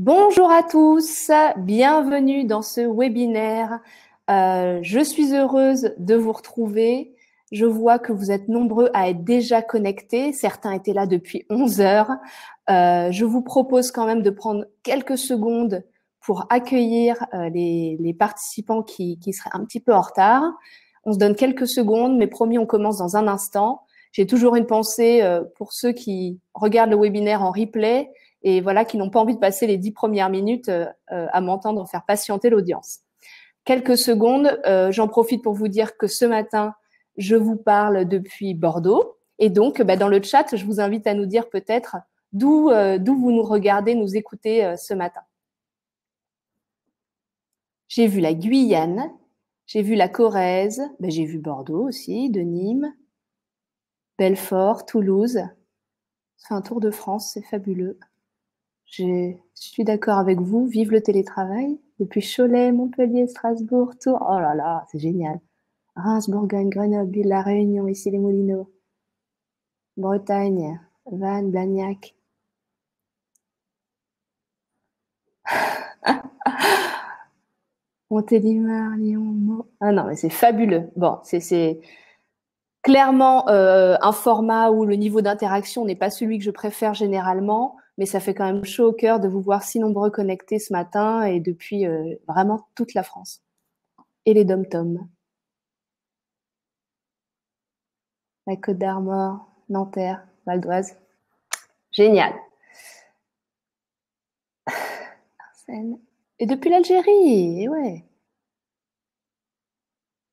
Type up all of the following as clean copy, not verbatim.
Bonjour à tous, bienvenue dans ce webinaire. Je suis heureuse de vous retrouver. Je vois que vous êtes nombreux à être déjà connectés. Certains étaient là depuis 11 heures. Je vous propose quand même de prendre quelques secondes pour accueillir les participants qui seraient un petit peu en retard. On se donne quelques secondes, mais promis, on commence dans un instant. J'ai toujours une pensée pour ceux qui regardent le webinaire en replay et voilà, qui n'ont pas envie de passer les 10 premières minutes à m'entendre faire patienter l'audience. Quelques secondes, j'en profite pour vous dire que ce matin, je vous parle depuis Bordeaux. Et donc, dans le chat, je vous invite à nous dire peut-être d'où vous nous regardez, nous écoutez ce matin. J'ai vu la Guyane, j'ai vu la Corrèze, j'ai vu Bordeaux aussi, de Nîmes, Belfort, Toulouse. C'est un tour de France, c'est fabuleux. Je suis d'accord avec vous. Vive le télétravail. Depuis Cholet, Montpellier, Strasbourg, Tours. Oh là là, c'est génial. Reims, Bourgogne, Grenoble, La Réunion, ici les Moulineaux. Bretagne, Vannes, Blagnac. Montélimar, Lyon, Meaux. Ah non, mais c'est fabuleux. Bon, c'est clairement un format où le niveau d'interaction n'est pas celui que je préfère généralement, mais ça fait quand même chaud au cœur de vous voir si nombreux connectés ce matin et depuis vraiment toute la France. Et les dom-toms. La Côte d'Armor, Nanterre, Val d'Oise. Génial. Arsène. Et depuis l'Algérie, ouais.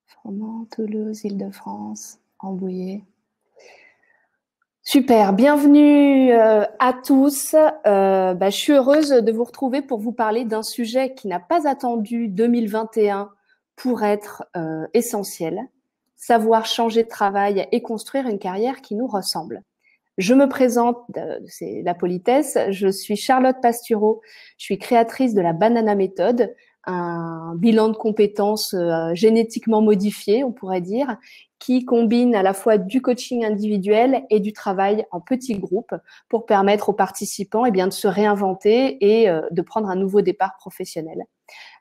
Froment, Toulouse, Île-de-France, Rambouillet. Super, bienvenue à tous. Je suis heureuse de vous retrouver pour vous parler d'un sujet qui n'a pas attendu 2021 pour être essentiel, savoir changer de travail et construire une carrière qui nous ressemble. Je me présente, c'est la politesse, je suis Charlotte Pastureau, je suis créatrice de la Banana Méthode, un bilan de compétences génétiquement modifié, on pourrait dire, qui combine à la fois du coaching individuel et du travail en petits groupes pour permettre aux participants de se réinventer et de prendre un nouveau départ professionnel.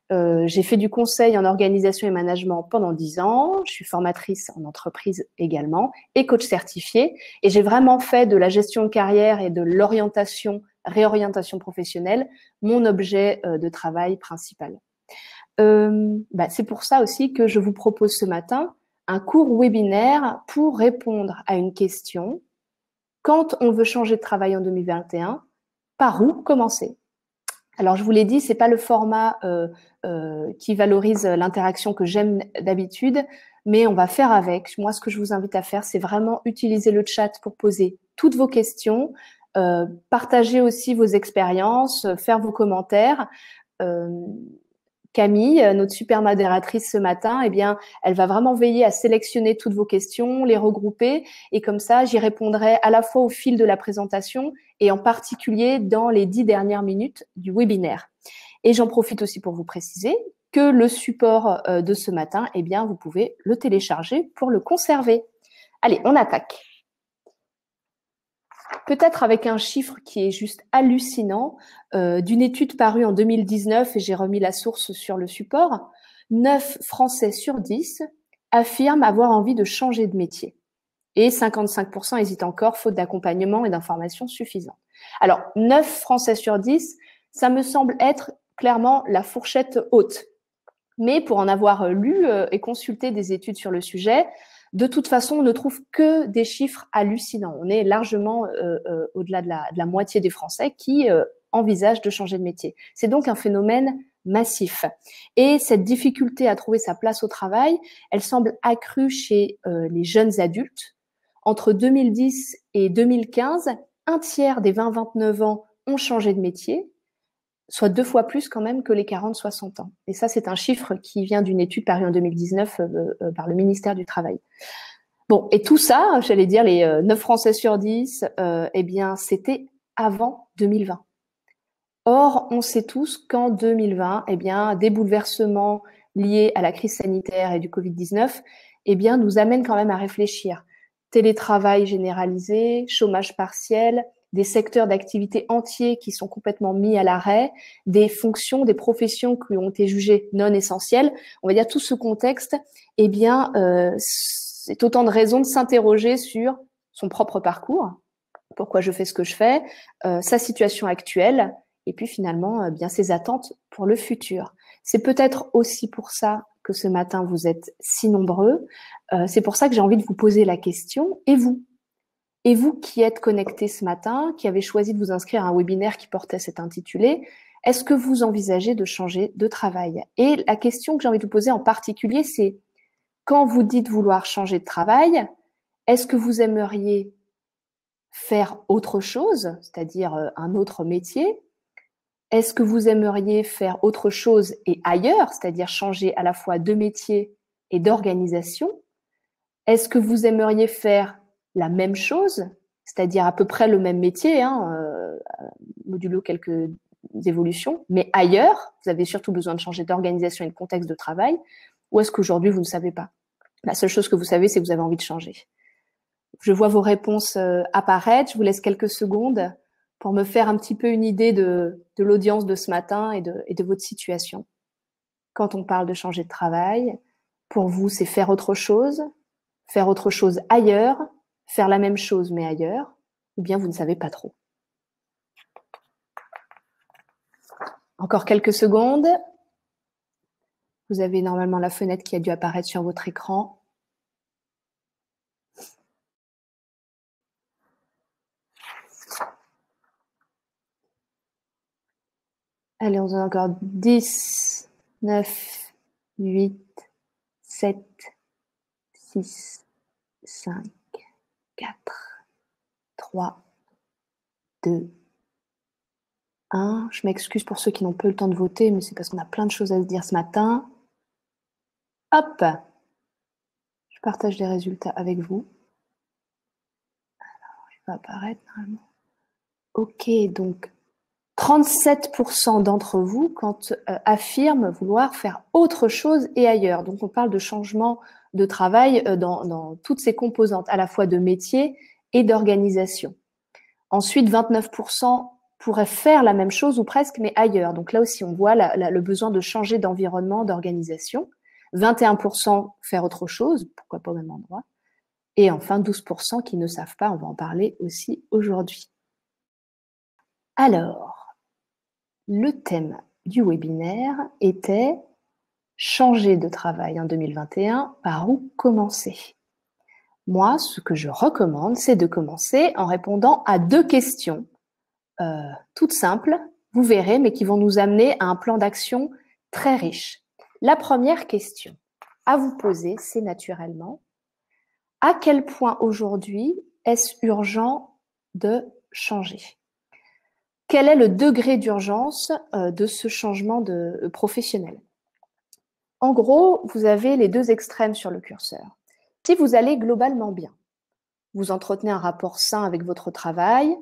J'ai fait du conseil en organisation et management pendant 10 ans. Je suis formatrice en entreprise également et coach certifié. Et j'ai vraiment fait de la gestion de carrière et de réorientation professionnelle mon objet de travail principal. C'est pour ça aussi que je vous propose ce matin un court webinaire pour répondre à une question. Quand on veut changer de travail en 2021, par où commencer ? Alors, je vous l'ai dit, c'est pas le format qui valorise l'interaction que j'aime d'habitude, mais on va faire avec. Moi, ce que je vous invite à faire, c'est vraiment utiliser le chat pour poser toutes vos questions, partager aussi vos expériences, faire vos commentaires. Camille, notre super modératrice ce matin, elle va vraiment veiller à sélectionner toutes vos questions, les regrouper, et comme ça, j'y répondrai à la fois au fil de la présentation et en particulier dans les 10 dernières minutes du webinaire. Et j'en profite aussi pour vous préciser que le support de ce matin, vous pouvez le télécharger pour le conserver. Allez, on attaque. Peut-être avec un chiffre qui est juste hallucinant, d'une étude parue en 2019, et j'ai remis la source sur le support, 9 Français sur 10 affirment avoir envie de changer de métier. Et 55% hésitent encore, faute d'accompagnement et d'informations suffisantes. Alors, 9 Français sur 10, ça me semble être clairement la fourchette haute. Mais pour en avoir lu et consulté des études sur le sujet, de toute façon, on ne trouve que des chiffres hallucinants. On est largement au-delà de la moitié des Français qui envisagent de changer de métier. C'est donc un phénomène massif. Et cette difficulté à trouver sa place au travail, elle semble accrue chez les jeunes adultes. Entre 2010 et 2015, un tiers des 20-29 ans ont changé de métier, soit 2 fois plus quand même que les 40-60 ans. Et ça, c'est un chiffre qui vient d'une étude parue en 2019 par le ministère du Travail. Bon, et tout ça, j'allais dire les 9 Français sur 10, c'était avant 2020. Or, on sait tous qu'en 2020, des bouleversements liés à la crise sanitaire et du Covid-19, nous amènent quand même à réfléchir. Télétravail généralisé, chômage partiel, des secteurs d'activité entiers qui sont complètement mis à l'arrêt, des fonctions, des professions qui ont été jugées non essentielles. On va dire tout ce contexte, eh bien, c'est autant de raisons de s'interroger sur son propre parcours, pourquoi je fais ce que je fais, sa situation actuelle, et puis finalement, bien ses attentes pour le futur. C'est peut-être aussi pour ça que ce matin, vous êtes si nombreux. C'est pour ça que j'ai envie de vous poser la question, et vous? Et vous qui êtes connectés ce matin, qui avez choisi de vous inscrire à un webinaire qui portait cet intitulé, est-ce que vous envisagez de changer de travail? Et la question que j'ai envie de vous poser en particulier, c'est quand vous dites vouloir changer de travail, est-ce que vous aimeriez faire autre chose, c'est-à-dire un autre métier? Est-ce que vous aimeriez faire autre chose et ailleurs, c'est-à-dire changer à la fois de métier et d'organisation? Est-ce que vous aimeriez faire la même chose, c'est-à-dire à peu près le même métier, modulo quelques évolutions, mais ailleurs, vous avez surtout besoin de changer d'organisation et de contexte de travail, ou est-ce qu'aujourd'hui, vous ne savez pas? La seule chose que vous savez, c'est que vous avez envie de changer. Je vois vos réponses apparaître, je vous laisse quelques secondes pour me faire un petit peu une idée de l'audience de ce matin et de votre situation. Quand on parle de changer de travail, pour vous, c'est faire autre chose ailleurs, faire la même chose mais ailleurs, ou bien vous ne savez pas trop. Encore quelques secondes. Vous avez normalement la fenêtre qui a dû apparaître sur votre écran. Allez, on a encore 10, 9, 8, 7, 6, 5, 4, 3, 2, 1. Je m'excuse pour ceux qui n'ont pas eu le temps de voter, mais c'est parce qu'on a plein de choses à se dire ce matin. Hop! Je partage les résultats avec vous. Alors, il va apparaître normalement. Ok, donc 37% d'entre vous affirment vouloir faire autre chose et ailleurs. Donc, on parle de changement de travail dans toutes ses composantes, à la fois de métier et d'organisation. Ensuite, 29% pourraient faire la même chose ou presque, mais ailleurs. Donc là aussi, on voit le besoin de changer d'environnement, d'organisation. 21% faire autre chose, pourquoi pas au même endroit. Et enfin, 12% qui ne savent pas, on va en parler aussi aujourd'hui. Alors, le thème du webinaire était « Changer de travail en 2021, par où commencer ?» Moi, ce que je recommande, c'est de commencer en répondant à 2 questions toutes simples, vous verrez, mais qui vont nous amener à un plan d'action très riche. La première question à vous poser, c'est naturellement, à quel point aujourd'hui est-ce urgent de changer? Quel est le degré d'urgence de ce changement professionnel? En gros, vous avez les 2 extrêmes sur le curseur. Si vous allez globalement bien, vous entretenez un rapport sain avec votre travail,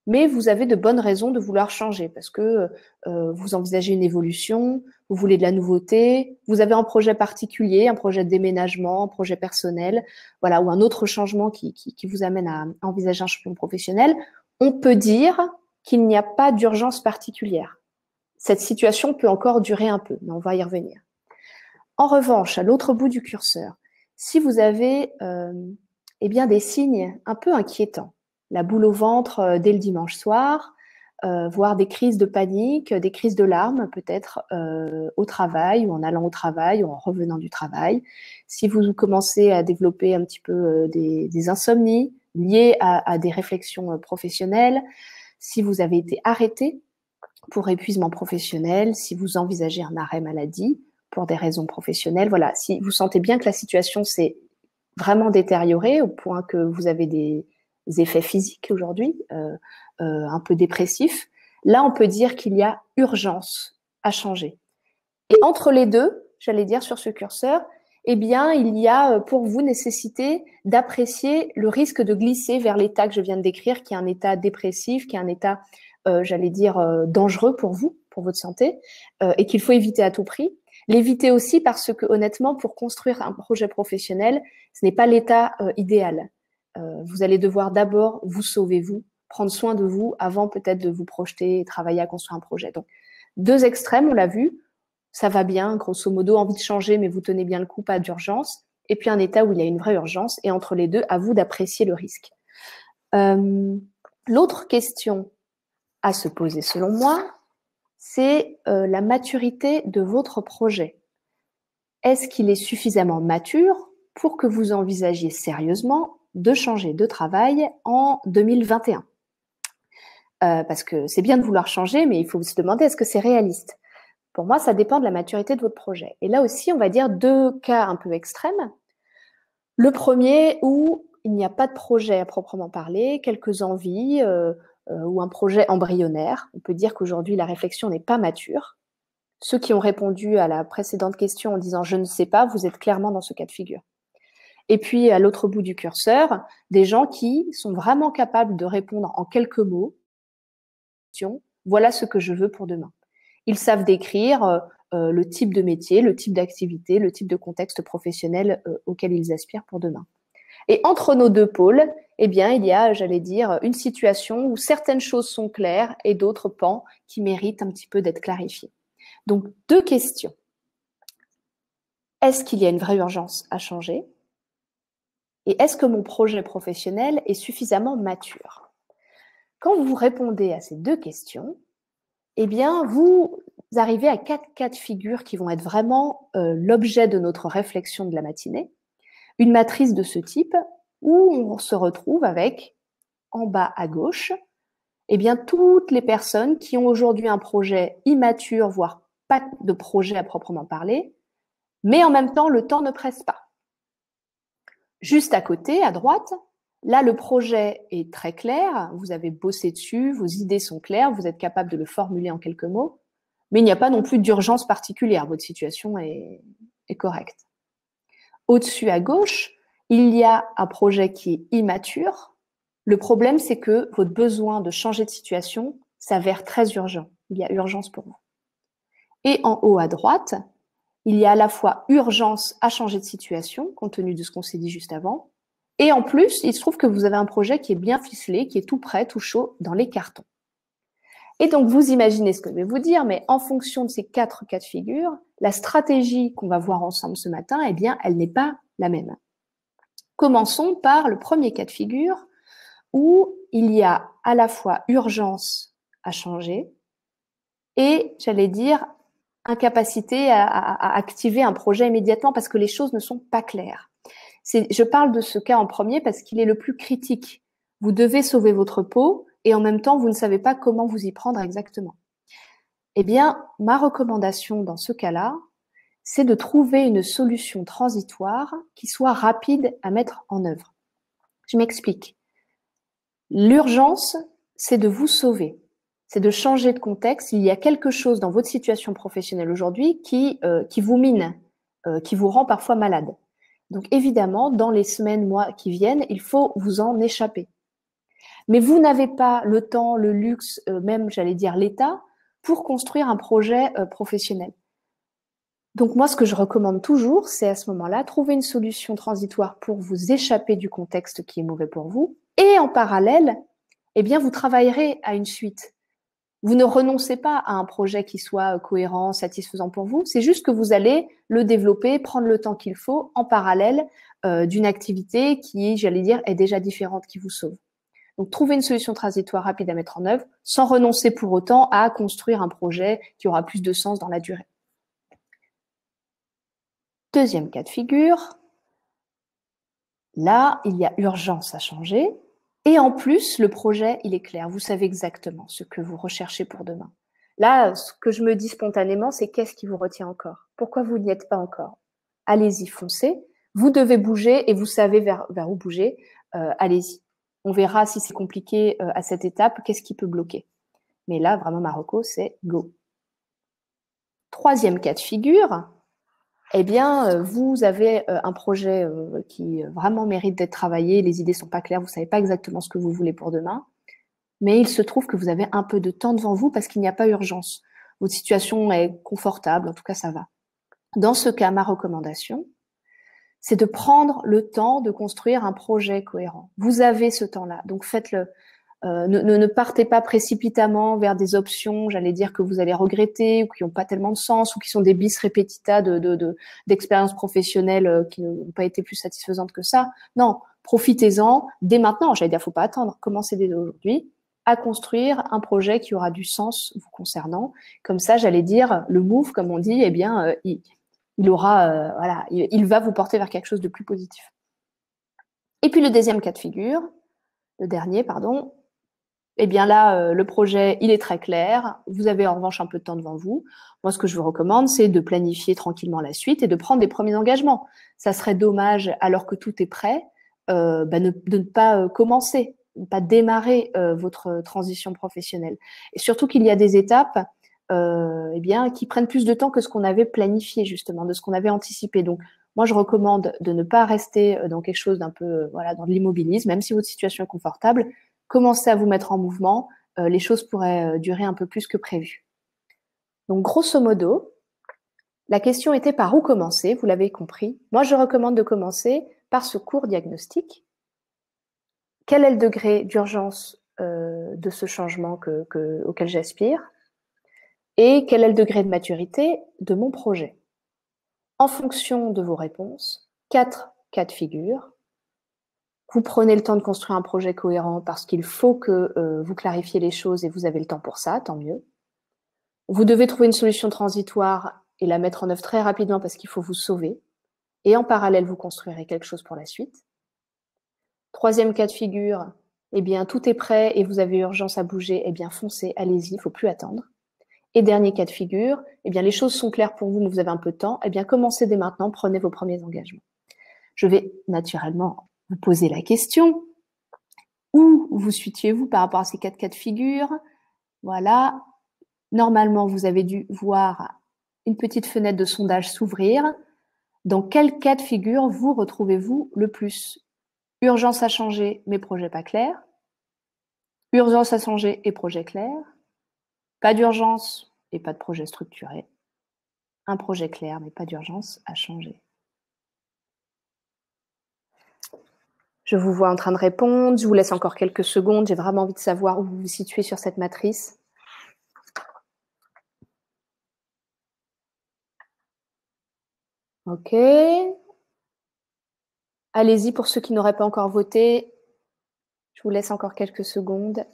mais vous avez de bonnes raisons de vouloir changer parce que vous envisagez une évolution, vous voulez de la nouveauté, vous avez un projet particulier, un projet de déménagement, un projet personnel, voilà, ou un autre changement qui vous amène à envisager un changement professionnel. On peut dire qu'il n'y a pas d'urgence particulière. Cette situation peut encore durer un peu, mais on va y revenir. En revanche, à l'autre bout du curseur, si vous avez eh bien, des signes un peu inquiétants, la boule au ventre dès le dimanche soir, voire des crises de panique, des crises de larmes peut-être au travail ou en allant au travail ou en revenant du travail. Si vous commencez à développer un petit peu des insomnies liées à des réflexions professionnelles, si vous avez été arrêté pour épuisement professionnel, si vous envisagez un arrêt maladie pour des raisons professionnelles, voilà, si vous sentez bien que la situation s'est vraiment détériorée au point que vous avez des effets physiques aujourd'hui, un peu dépressifs, là, on peut dire qu'il y a urgence à changer. Et entre les deux, j'allais dire sur ce curseur, eh bien, il y a pour vous nécessité d'apprécier le risque de glisser vers l'état que je viens de décrire, qui est un état dépressif, qui est un état, j'allais dire, dangereux pour vous, pour votre santé, et qu'il faut éviter à tout prix. L'éviter aussi parce que, honnêtement, pour construire un projet professionnel, ce n'est pas l'état idéal. Vous allez devoir d'abord vous sauver vous prendre soin de vous avant peut-être de vous projeter et travailler à construire un projet. Donc, 2 extrêmes, on l'a vu, ça va bien, grosso modo, envie de changer, mais vous tenez bien le coup, pas d'urgence. Et puis un état où il y a une vraie urgence. Et entre les deux, à vous d'apprécier le risque. L'autre question à se poser, selon moi, c'est la maturité de votre projet. Est-ce qu'il est suffisamment mature pour que vous envisagiez sérieusement de changer de travail en 2021 ? Parce que c'est bien de vouloir changer, mais il faut se demander est-ce que c'est réaliste ? Pour moi, ça dépend de la maturité de votre projet. Et là aussi, on va dire 2 cas un peu extrêmes. Le premier où il n'y a pas de projet à proprement parler, quelques envies ou un projet embryonnaire. On peut dire qu'aujourd'hui, la réflexion n'est pas mature. Ceux qui ont répondu à la précédente question en disant « je ne sais pas », vous êtes clairement dans ce cas de figure. Et puis, à l'autre bout du curseur, des gens qui sont vraiment capables de répondre en quelques mots « voilà ce que je veux pour demain ». Ils savent décrire le type de métier, le type d'activité, le type de contexte professionnel auquel ils aspirent pour demain. Et entre nos 2 pôles, eh bien, il y a, j'allais dire, une situation où certaines choses sont claires et d'autres pans qui méritent un petit peu d'être clarifiés. Donc, 2 questions. Est-ce qu'il y a une vraie urgence à changer ? Et est-ce que mon projet professionnel est suffisamment mature ? Quand vous répondez à ces 2 questions, eh bien, vous arrivez à 4 cas de figure qui vont être vraiment l'objet de notre réflexion de la matinée. Une matrice de ce type où on se retrouve avec, en bas à gauche, eh bien, toutes les personnes qui ont aujourd'hui un projet immature, voire pas de projet à proprement parler, mais en même temps, le temps ne presse pas. Juste à côté, à droite, là, le projet est très clair, vous avez bossé dessus, vos idées sont claires, vous êtes capable de le formuler en quelques mots, mais il n'y a pas non plus d'urgence particulière, votre situation est correcte. Au-dessus à gauche, il y a un projet qui est immature. Le problème, c'est que votre besoin de changer de situation s'avère très urgent. Il y a urgence pour vous. Et en haut à droite, il y a à la fois urgence à changer de situation, compte tenu de ce qu'on s'est dit juste avant, et en plus, il se trouve que vous avez un projet qui est bien ficelé, qui est tout prêt, tout chaud, dans les cartons. Et donc, vous imaginez ce que je vais vous dire, mais en fonction de ces 4 cas de figure, la stratégie qu'on va voir ensemble ce matin, eh bien, elle n'est pas la même. Commençons par le premier cas de figure, où il y a à la fois urgence à changer et, j'allais dire, incapacité à activer un projet immédiatement parce que les choses ne sont pas claires. Je parle de ce cas en premier parce qu'il est le plus critique. Vous devez sauver votre peau et en même temps, vous ne savez pas comment vous y prendre exactement. Eh bien, ma recommandation dans ce cas-là, c'est de trouver une solution transitoire qui soit rapide à mettre en œuvre. Je m'explique. L'urgence, c'est de vous sauver, c'est de changer de contexte. Il y a quelque chose dans votre situation professionnelle aujourd'hui qui vous mine, qui vous rend parfois malade. Donc évidemment, dans les semaines, mois qui viennent, il faut vous en échapper. Mais vous n'avez pas le temps, le luxe, même j'allais dire l'état, pour construire un projet professionnel. Donc moi, ce que je recommande toujours, c'est à ce moment-là, trouver une solution transitoire pour vous échapper du contexte qui est mauvais pour vous. Et en parallèle, eh bien, vous travaillerez à une suite. Vous ne renoncez pas à un projet qui soit cohérent, satisfaisant pour vous. C'est juste que vous allez le développer, prendre le temps qu'il faut en parallèle d'une activité qui, j'allais dire, est déjà différente, qui vous sauve. Donc, trouver une solution transitoire rapide à mettre en œuvre sans renoncer pour autant à construire un projet qui aura plus de sens dans la durée. Deuxième cas de figure. Là, il y a urgence à changer. Et en plus, le projet, il est clair. Vous savez exactement ce que vous recherchez pour demain. Là, ce que je me dis spontanément, c'est qu'est-ce qui vous retient encore? Pourquoi vous n'y êtes pas encore? Allez-y, foncez. Vous devez bouger et vous savez vers où bouger. Allez-y. On verra si c'est compliqué à cette étape, qu'est-ce qui peut bloquer. Mais là, vraiment, Marocco, c'est go. Troisième cas de figure. Eh bien, vous avez un projet qui vraiment mérite d'être travaillé, les idées sont pas claires, vous savez pas exactement ce que vous voulez pour demain, mais il se trouve que vous avez un peu de temps devant vous parce qu'il n'y a pas urgence. Votre situation est confortable, en tout cas ça va. Dans ce cas, ma recommandation, c'est de prendre le temps de construire un projet cohérent. Vous avez ce temps-là, donc faites-le. Ne partez pas précipitamment vers des options, j'allais dire, que vous allez regretter ou qui n'ont pas tellement de sens ou qui sont des bis repetita d'expériences professionnelles qui n'ont pas été plus satisfaisantes que ça. Non, profitez-en dès maintenant. J'allais dire, faut pas attendre. Commencez dès aujourd'hui à construire un projet qui aura du sens vous concernant. Comme ça, j'allais dire, le move, comme on dit, eh bien, il aura, voilà, il va vous porter vers quelque chose de plus positif. Et puis le deuxième cas de figure, le dernier, pardon, eh bien là, le projet, il est très clair. Vous avez en revanche un peu de temps devant vous. Moi, ce que je vous recommande, c'est de planifier tranquillement la suite et de prendre des premiers engagements. Ça serait dommage, alors que tout est prêt, de ne pas commencer, de ne pas démarrer votre transition professionnelle. Et surtout qu'il y a des étapes eh bien, qui prennent plus de temps que ce qu'on avait planifié, justement, de ce qu'on avait anticipé. Donc, moi, je recommande de ne pas rester dans quelque chose d'un peu, voilà, dans de l'immobilisme, même si votre situation est confortable. Commencez à vous mettre en mouvement, les choses pourraient durer un peu plus que prévu. Donc, grosso modo, la question était par où commencer, vous l'avez compris. Moi, je recommande de commencer par ce court diagnostic. Quel est le degré d'urgence de ce changement auquel j'aspire? Et quel est le degré de maturité de mon projet? En fonction de vos réponses, 4 cas de figure. Vous prenez le temps de construire un projet cohérent parce qu'il faut que vous clarifiez les choses et vous avez le temps pour ça, tant mieux. Vous devez trouver une solution transitoire et la mettre en œuvre très rapidement parce qu'il faut vous sauver. Et en parallèle, vous construirez quelque chose pour la suite. Troisième cas de figure, eh bien, tout est prêt et vous avez urgence à bouger, eh bien, foncez, allez-y, il ne faut plus attendre. Et dernier cas de figure, eh bien, les choses sont claires pour vous, mais vous avez un peu de temps, eh bien, commencez dès maintenant, prenez vos premiers engagements. Je vais naturellement vous poser la question, où vous situez-vous par rapport à ces 4 cas de figure? Voilà. Normalement, vous avez dû voir une petite fenêtre de sondage s'ouvrir. Dans quel cas de figure vous retrouvez-vous le plus? Urgence à changer, mais projet pas clair. Urgence à changer et projet clair. Pas d'urgence et pas de projet structuré. Un projet clair, mais pas d'urgence à changer. Je vous vois en train de répondre. Je vous laisse encore quelques secondes. J'ai vraiment envie de savoir où vous vous situez sur cette matrice. OK. Allez-y pour ceux qui n'auraient pas encore voté. Je vous laisse encore quelques secondes.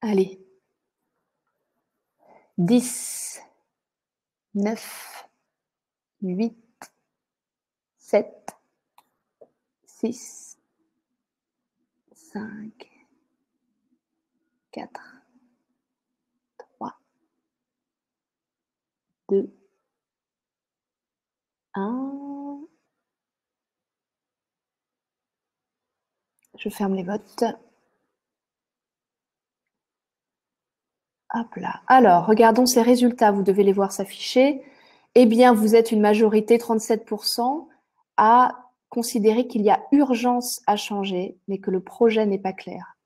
Allez. 10, 9, 8, 7, 6, 5, 4, 3, 2, 1. Je ferme les votes. Hop là. Alors, regardons ces résultats. Vous devez les voir s'afficher. Eh bien, vous êtes une majorité, 37%, à considérer qu'il y a urgence à changer, mais que le projet n'est pas clair.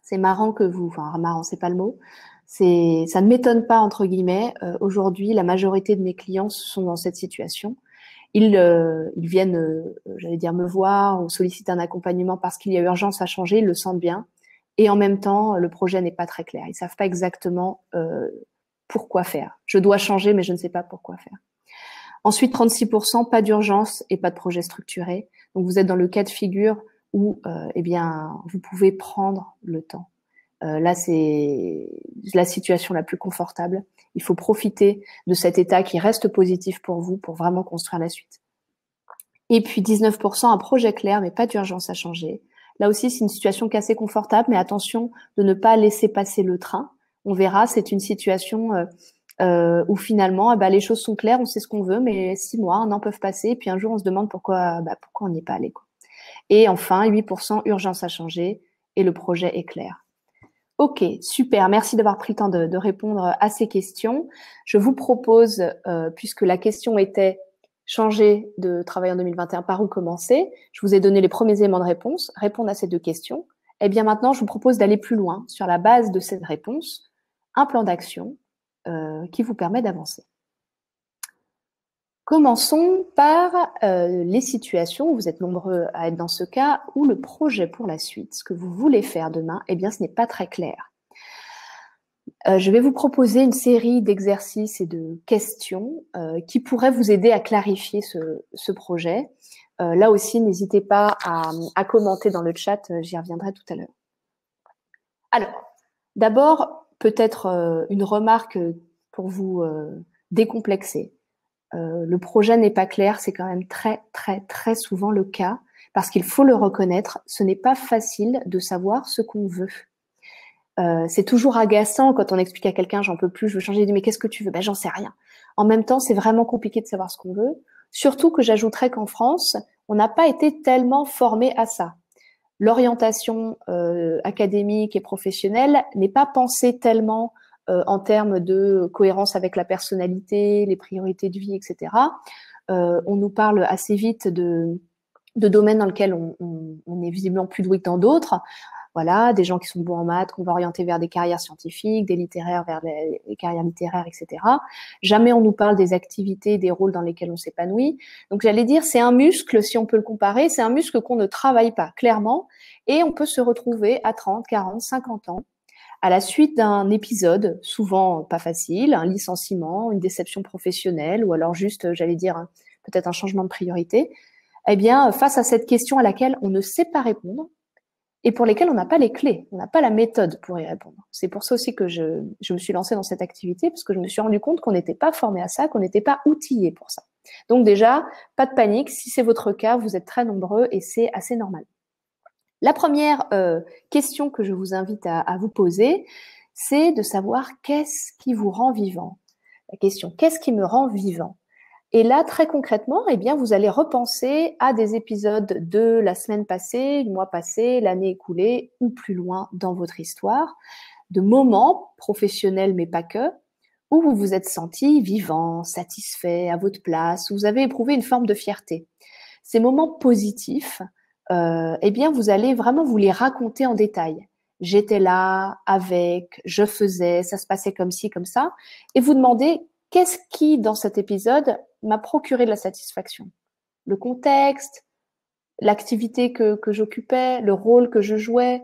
C'est marrant que vous, enfin marrant, c'est pas le mot. Ça ne m'étonne pas entre guillemets. Aujourd'hui, la majorité de mes clients sont dans cette situation. Ils viennent, j'allais dire, me voir ou solliciter un accompagnement parce qu'il y a urgence à changer. Ils le sentent bien. Et en même temps, le projet n'est pas très clair. Ils savent pas exactement pourquoi faire. Je dois changer, mais je ne sais pas pourquoi faire. Ensuite, 36%, pas d'urgence et pas de projet structuré. Donc, vous êtes dans le cas de figure où, eh bien, vous pouvez prendre le temps. Là, c'est la situation la plus confortable. Il faut profiter de cet état qui reste positif pour vous pour vraiment construire la suite. Et puis, 19%, un projet clair, mais pas d'urgence à changer. Là aussi, c'est une situation qui est assez confortable, mais attention de ne pas laisser passer le train. On verra, c'est une situation où finalement, les choses sont claires, on sait ce qu'on veut, mais 6 mois, 1 an peuvent passer, et puis un jour, on se demande pourquoi on n'y est pas allé, quoi. Et enfin, 8%, urgence à changer, et le projet est clair. Ok, super, merci d'avoir pris le temps de répondre à ces questions. Je vous propose, puisque la question était changer de travail en 2021, par où commencer? Je vous ai donné les premiers éléments de réponse, répondre à ces 2 questions. Eh bien maintenant, je vous propose d'aller plus loin sur la base de cette réponse, un plan d'action qui vous permet d'avancer. Commençons par les situations, où vous êtes nombreux à être dans ce cas, où le projet pour la suite, ce que vous voulez faire demain, eh bien, ce n'est pas très clair. Je vais vous proposer une série d'exercices et de questions qui pourraient vous aider à clarifier ce projet. Là aussi, n'hésitez pas à commenter dans le chat, j'y reviendrai tout à l'heure. Alors, d'abord, peut-être une remarque pour vous décomplexer. Le projet n'est pas clair, c'est quand même très, très, très souvent le cas, parce qu'il faut le reconnaître, ce n'est pas facile de savoir ce qu'on veut. C'est toujours agaçant quand on explique à quelqu'un « j'en peux plus, je veux changer », mais qu'est-ce que tu veux? Ben, j'en sais rien. En même temps, c'est vraiment compliqué de savoir ce qu'on veut, surtout que j'ajouterais qu'en France, on n'a pas été tellement formé à ça. L'orientation académique et professionnelle n'est pas pensée tellement en termes de cohérence avec la personnalité, les priorités de vie, etc. On nous parle assez vite de domaines dans lesquels on est visiblement plus doué que dans d'autres. Voilà, des gens qui sont bons en maths, qu'on va orienter vers des carrières scientifiques, des littéraires vers les carrières littéraires, etc. Jamais on nous parle des activités, des rôles dans lesquels on s'épanouit. Donc j'allais dire, c'est un muscle, si on peut le comparer, c'est un muscle qu'on ne travaille pas clairement, et on peut se retrouver à 30, 40, 50 ans, à la suite d'un épisode, souvent pas facile, un licenciement, une déception professionnelle, ou alors juste, j'allais dire, peut-être un changement de priorité, eh bien, face à cette question à laquelle on ne sait pas répondre, et pour lesquels on n'a pas les clés, on n'a pas la méthode pour y répondre. C'est pour ça aussi que je me suis lancée dans cette activité, parce que je me suis rendu compte qu'on n'était pas formé à ça, qu'on n'était pas outillé pour ça. Donc déjà, pas de panique, si c'est votre cas, vous êtes très nombreux et c'est assez normal. La première question que je vous invite à vous poser, c'est de savoir qu'est-ce qui vous rend vivant. La question, qu'est-ce qui me rend vivant? Et là, très concrètement, eh bien, vous allez repenser à des épisodes de la semaine passée, du mois passé, l'année écoulée ou plus loin dans votre histoire, de moments professionnels mais pas que, où vous vous êtes senti vivant, satisfait, à votre place, où vous avez éprouvé une forme de fierté. Ces moments positifs, eh bien, vous allez vraiment vous les raconter en détail. J'étais là, avec, je faisais, ça se passait comme ci, comme ça, et vous demandez qu'est-ce qui, dans cet épisode, m'a procuré de la satisfaction? Le contexte, l'activité que j'occupais, le rôle que je jouais.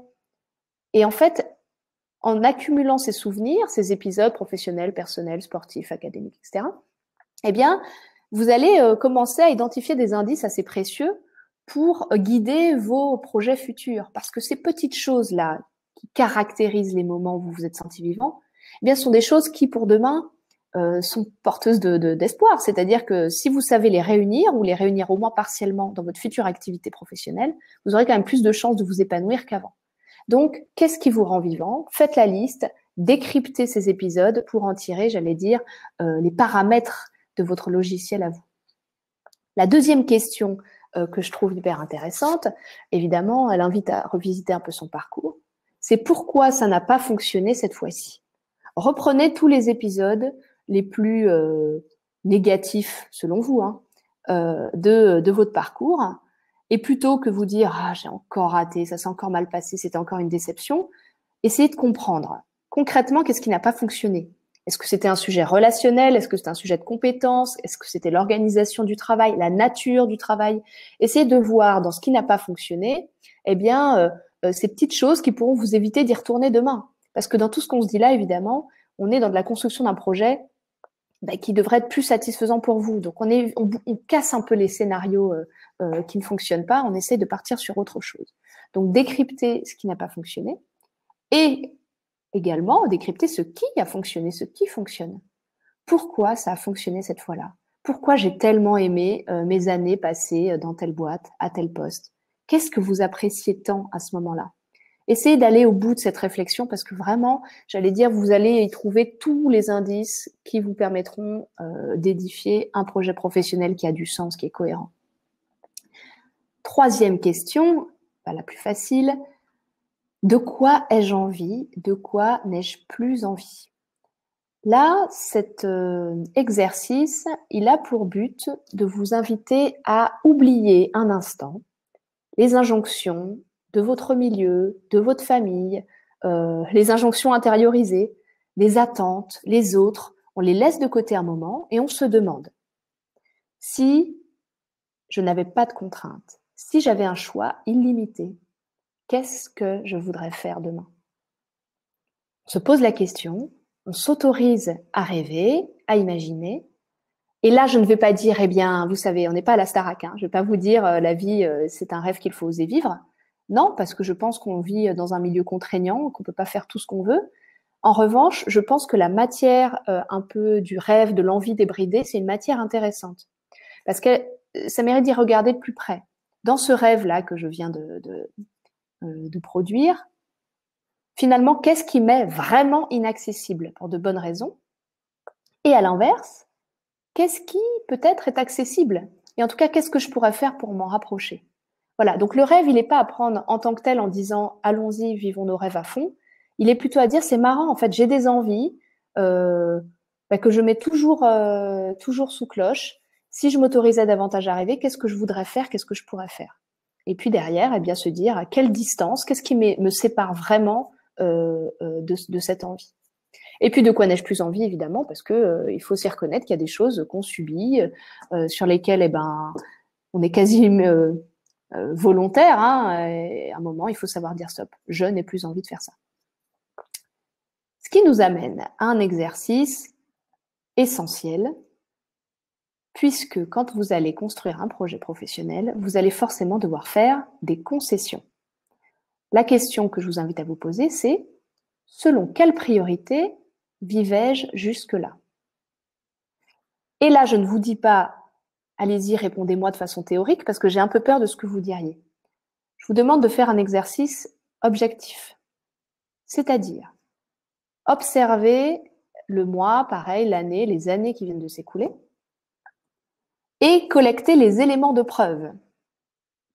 Et en fait, en accumulant ces souvenirs, ces épisodes professionnels, personnels, sportifs, académiques, etc., eh bien, vous allez commencer à identifier des indices assez précieux pour guider vos projets futurs. Parce que ces petites choses-là qui caractérisent les moments où vous vous êtes senti vivant, eh bien, sont des choses qui, pour demain, sont porteuses d'espoir. C'est-à-dire que si vous savez les réunir, ou les réunir au moins partiellement dans votre future activité professionnelle, vous aurez quand même plus de chances de vous épanouir qu'avant. Donc, qu'est-ce qui vous rend vivant? Faites la liste, décryptez ces épisodes pour en tirer, j'allais dire, les paramètres de votre logiciel à vous. La deuxième question que je trouve hyper intéressante, évidemment, elle invite à revisiter un peu son parcours, c'est pourquoi ça n'a pas fonctionné cette fois-ci. Reprenez tous les épisodes les plus négatifs, selon vous, hein, de votre parcours, et plutôt que vous dire « Ah, j'ai encore raté, ça s'est encore mal passé, c'était encore une déception », essayez de comprendre. Concrètement, qu'est-ce qui n'a pas fonctionné? Est-ce que c'était un sujet relationnel? Est-ce que c'était un sujet de compétence? Est-ce que c'était l'organisation du travail, la nature du travail? Essayez de voir dans ce qui n'a pas fonctionné, eh bien, ces petites choses qui pourront vous éviter d'y retourner demain. Parce que dans tout ce qu'on se dit là, évidemment, on est dans de la construction d'un projet qui devrait être plus satisfaisant pour vous. Donc, on casse un peu les scénarios qui ne fonctionnent pas, on essaie de partir sur autre chose. Donc, décrypter ce qui n'a pas fonctionné et également décrypter ce qui a fonctionné, ce qui fonctionne. Pourquoi ça a fonctionné cette fois-là? Pourquoi j'ai tellement aimé mes années passées dans telle boîte, à tel poste? Qu'est-ce que vous appréciez tant à ce moment-là? Essayez d'aller au bout de cette réflexion parce que vraiment, j'allais dire, vous allez y trouver tous les indices qui vous permettront d'édifier un projet professionnel qui a du sens, qui est cohérent. Troisième question, pas la plus facile, de quoi ai-je envie? De quoi n'ai-je plus envie? Là, cet exercice, il a pour but de vous inviter à oublier un instant les injonctions de votre milieu, de votre famille, les injonctions intériorisées, les attentes, les autres. On les laisse de côté un moment et on se demande, Si je n'avais pas de contraintes, si j'avais un choix illimité, qu'est-ce que je voudrais faire demain? On se pose la question, on s'autorise à rêver, à imaginer. Et là, je ne vais pas dire, eh bien, vous savez, on n'est pas à la Starac, hein, je ne vais pas vous dire, la vie, c'est un rêve qu'il faut oser vivre. Non, parce que je pense qu'on vit dans un milieu contraignant, qu'on ne peut pas faire tout ce qu'on veut. En revanche, je pense que la matière un peu du rêve, de l'envie débridée, c'est une matière intéressante. Parce que ça mérite d'y regarder de plus près. Dans ce rêve-là que je viens de produire, finalement, qu'est-ce qui m'est vraiment inaccessible pour de bonnes raisons? Et à l'inverse, qu'est-ce qui peut-être est accessible? Et en tout cas, qu'est-ce que je pourrais faire pour m'en rapprocher? Voilà, donc le rêve, il n'est pas à prendre en tant que tel en disant allons-y, vivons nos rêves à fond. Il est plutôt à dire c'est marrant, en fait, j'ai des envies que je mets toujours sous cloche. Si je m'autorisais davantage à rêver, qu'est-ce que je voudrais faire, qu'est-ce que je pourrais faire? Et puis derrière, eh bien, se dire à quelle distance, qu'est-ce qui me sépare vraiment de cette envie. Et puis de quoi n'ai-je plus envie, évidemment, parce que il faut s'y reconnaître qu'il y a des choses qu'on subit, sur lesquelles eh ben, on est quasi volontaire. Hein, et à un moment, il faut savoir dire stop. Je n'ai plus envie de faire ça. Ce qui nous amène à un exercice essentiel, puisque quand vous allez construire un projet professionnel, vous allez forcément devoir faire des concessions. La question que je vous invite à vous poser, c'est selon quelle priorité vivais-je jusque-là? Et là, je ne vous dis pas, allez-y, répondez-moi de façon théorique, parce que j'ai un peu peur de ce que vous diriez. Je vous demande de faire un exercice objectif, c'est-à-dire observer le mois, pareil, l'année, les années qui viennent de s'écouler, et collecter les éléments de preuve.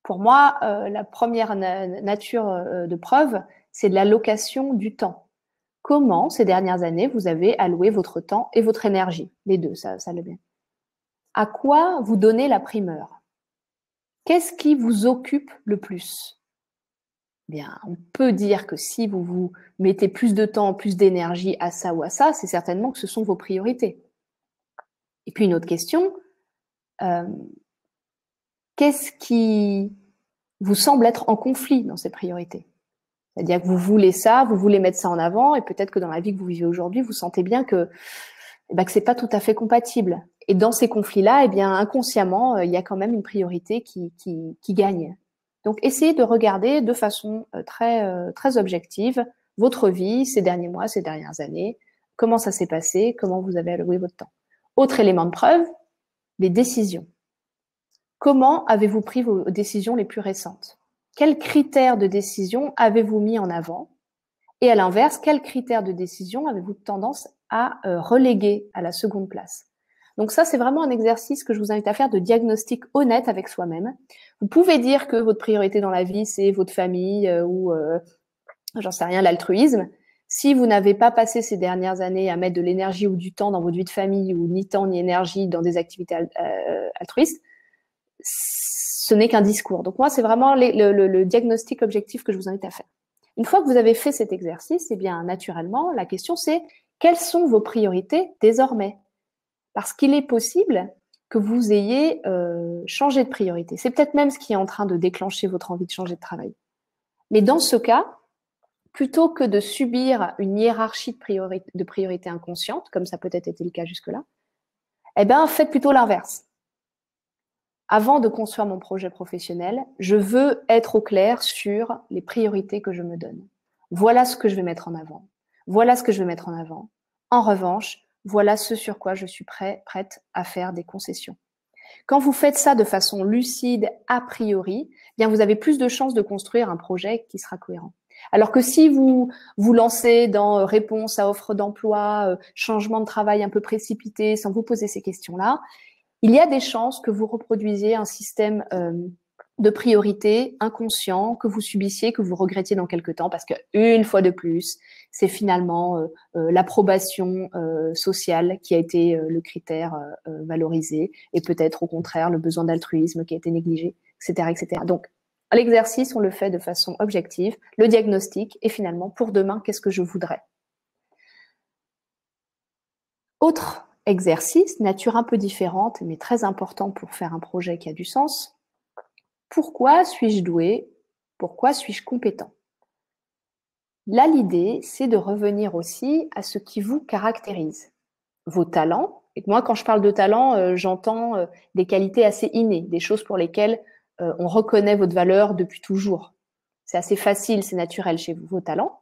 Pour moi, la première nature de preuve, c'est de l'allocation du temps. Comment, ces dernières années, vous avez alloué votre temps et votre énergie? Les deux, ça le bien. À quoi vous donnez la primeur? Qu'est-ce qui vous occupe le plus? Bien, on peut dire que si vous vous mettez plus de temps, plus d'énergie à ça ou à ça, c'est certainement que ce sont vos priorités. Et puis une autre question, qu'est-ce qui vous semble être en conflit dans ces priorités? C'est-à-dire que vous voulez ça, vous voulez mettre ça en avant, et peut-être que dans la vie que vous vivez aujourd'hui, vous sentez bien que c'est pas tout à fait compatible. Et dans ces conflits-là, eh bien, inconsciemment, il y a quand même une priorité qui gagne. Donc, essayez de regarder de façon très objective votre vie, ces derniers mois, ces dernières années, comment ça s'est passé, comment vous avez alloué votre temps. Autre élément de preuve, les décisions. Comment avez-vous pris vos décisions les plus récentes? Quels critères de décision avez-vous mis en avant? Et à l'inverse, quels critères de décision avez-vous tendance à reléguer à la seconde place? Donc ça, c'est vraiment un exercice que je vous invite à faire de diagnostic honnête avec soi-même. Vous pouvez dire que votre priorité dans la vie, c'est votre famille ou, j'en sais rien, l'altruisme. Si vous n'avez pas passé ces dernières années à mettre de l'énergie ou du temps dans votre vie de famille, ou ni temps ni énergie dans des activités altruistes, ce n'est qu'un discours. Donc moi, c'est vraiment le diagnostic objectif que je vous invite à faire. Une fois que vous avez fait cet exercice, eh bien, naturellement, la question c'est quelles sont vos priorités désormais? Parce qu'il est possible que vous ayez changé de priorité. C'est peut-être même ce qui est en train de déclencher votre envie de changer de travail. Mais dans ce cas, plutôt que de subir une hiérarchie de priorité inconsciente, comme ça peut-être été le cas jusque-là, eh bien, faites plutôt l'inverse. Avant de construire mon projet professionnel, je veux être au clair sur les priorités que je me donne. Voilà ce que je vais mettre en avant. Voilà ce que je vais mettre en avant. En revanche, voilà ce sur quoi je suis prête à faire des concessions. Quand vous faites ça de façon lucide, a priori, bien vous avez plus de chances de construire un projet qui sera cohérent. Alors que si vous vous lancez dans réponse à offre d'emploi, changement de travail un peu précipité, sans vous poser ces questions-là, il y a des chances que vous reproduisiez un système de priorité inconscient que vous subissiez, que vous regrettiez dans quelques temps, parce que une fois de plus, c'est finalement l'approbation sociale qui a été le critère valorisé, et peut-être au contraire le besoin d'altruisme qui a été négligé, etc., etc. Donc, l'exercice, on le fait de façon objective, le diagnostic, et finalement, pour demain, qu'est-ce que je voudrais? Autre exercice, nature un peu différente, mais très important pour faire un projet qui a du sens. Pourquoi suis-je doué? Pourquoi suis-je compétent? Là, l'idée, c'est de revenir aussi à ce qui vous caractérise, vos talents. Et moi, quand je parle de talent, j'entends des qualités assez innées, des choses pour lesquelles on reconnaît votre valeur depuis toujours. C'est assez facile, c'est naturel chez vous, vos talents.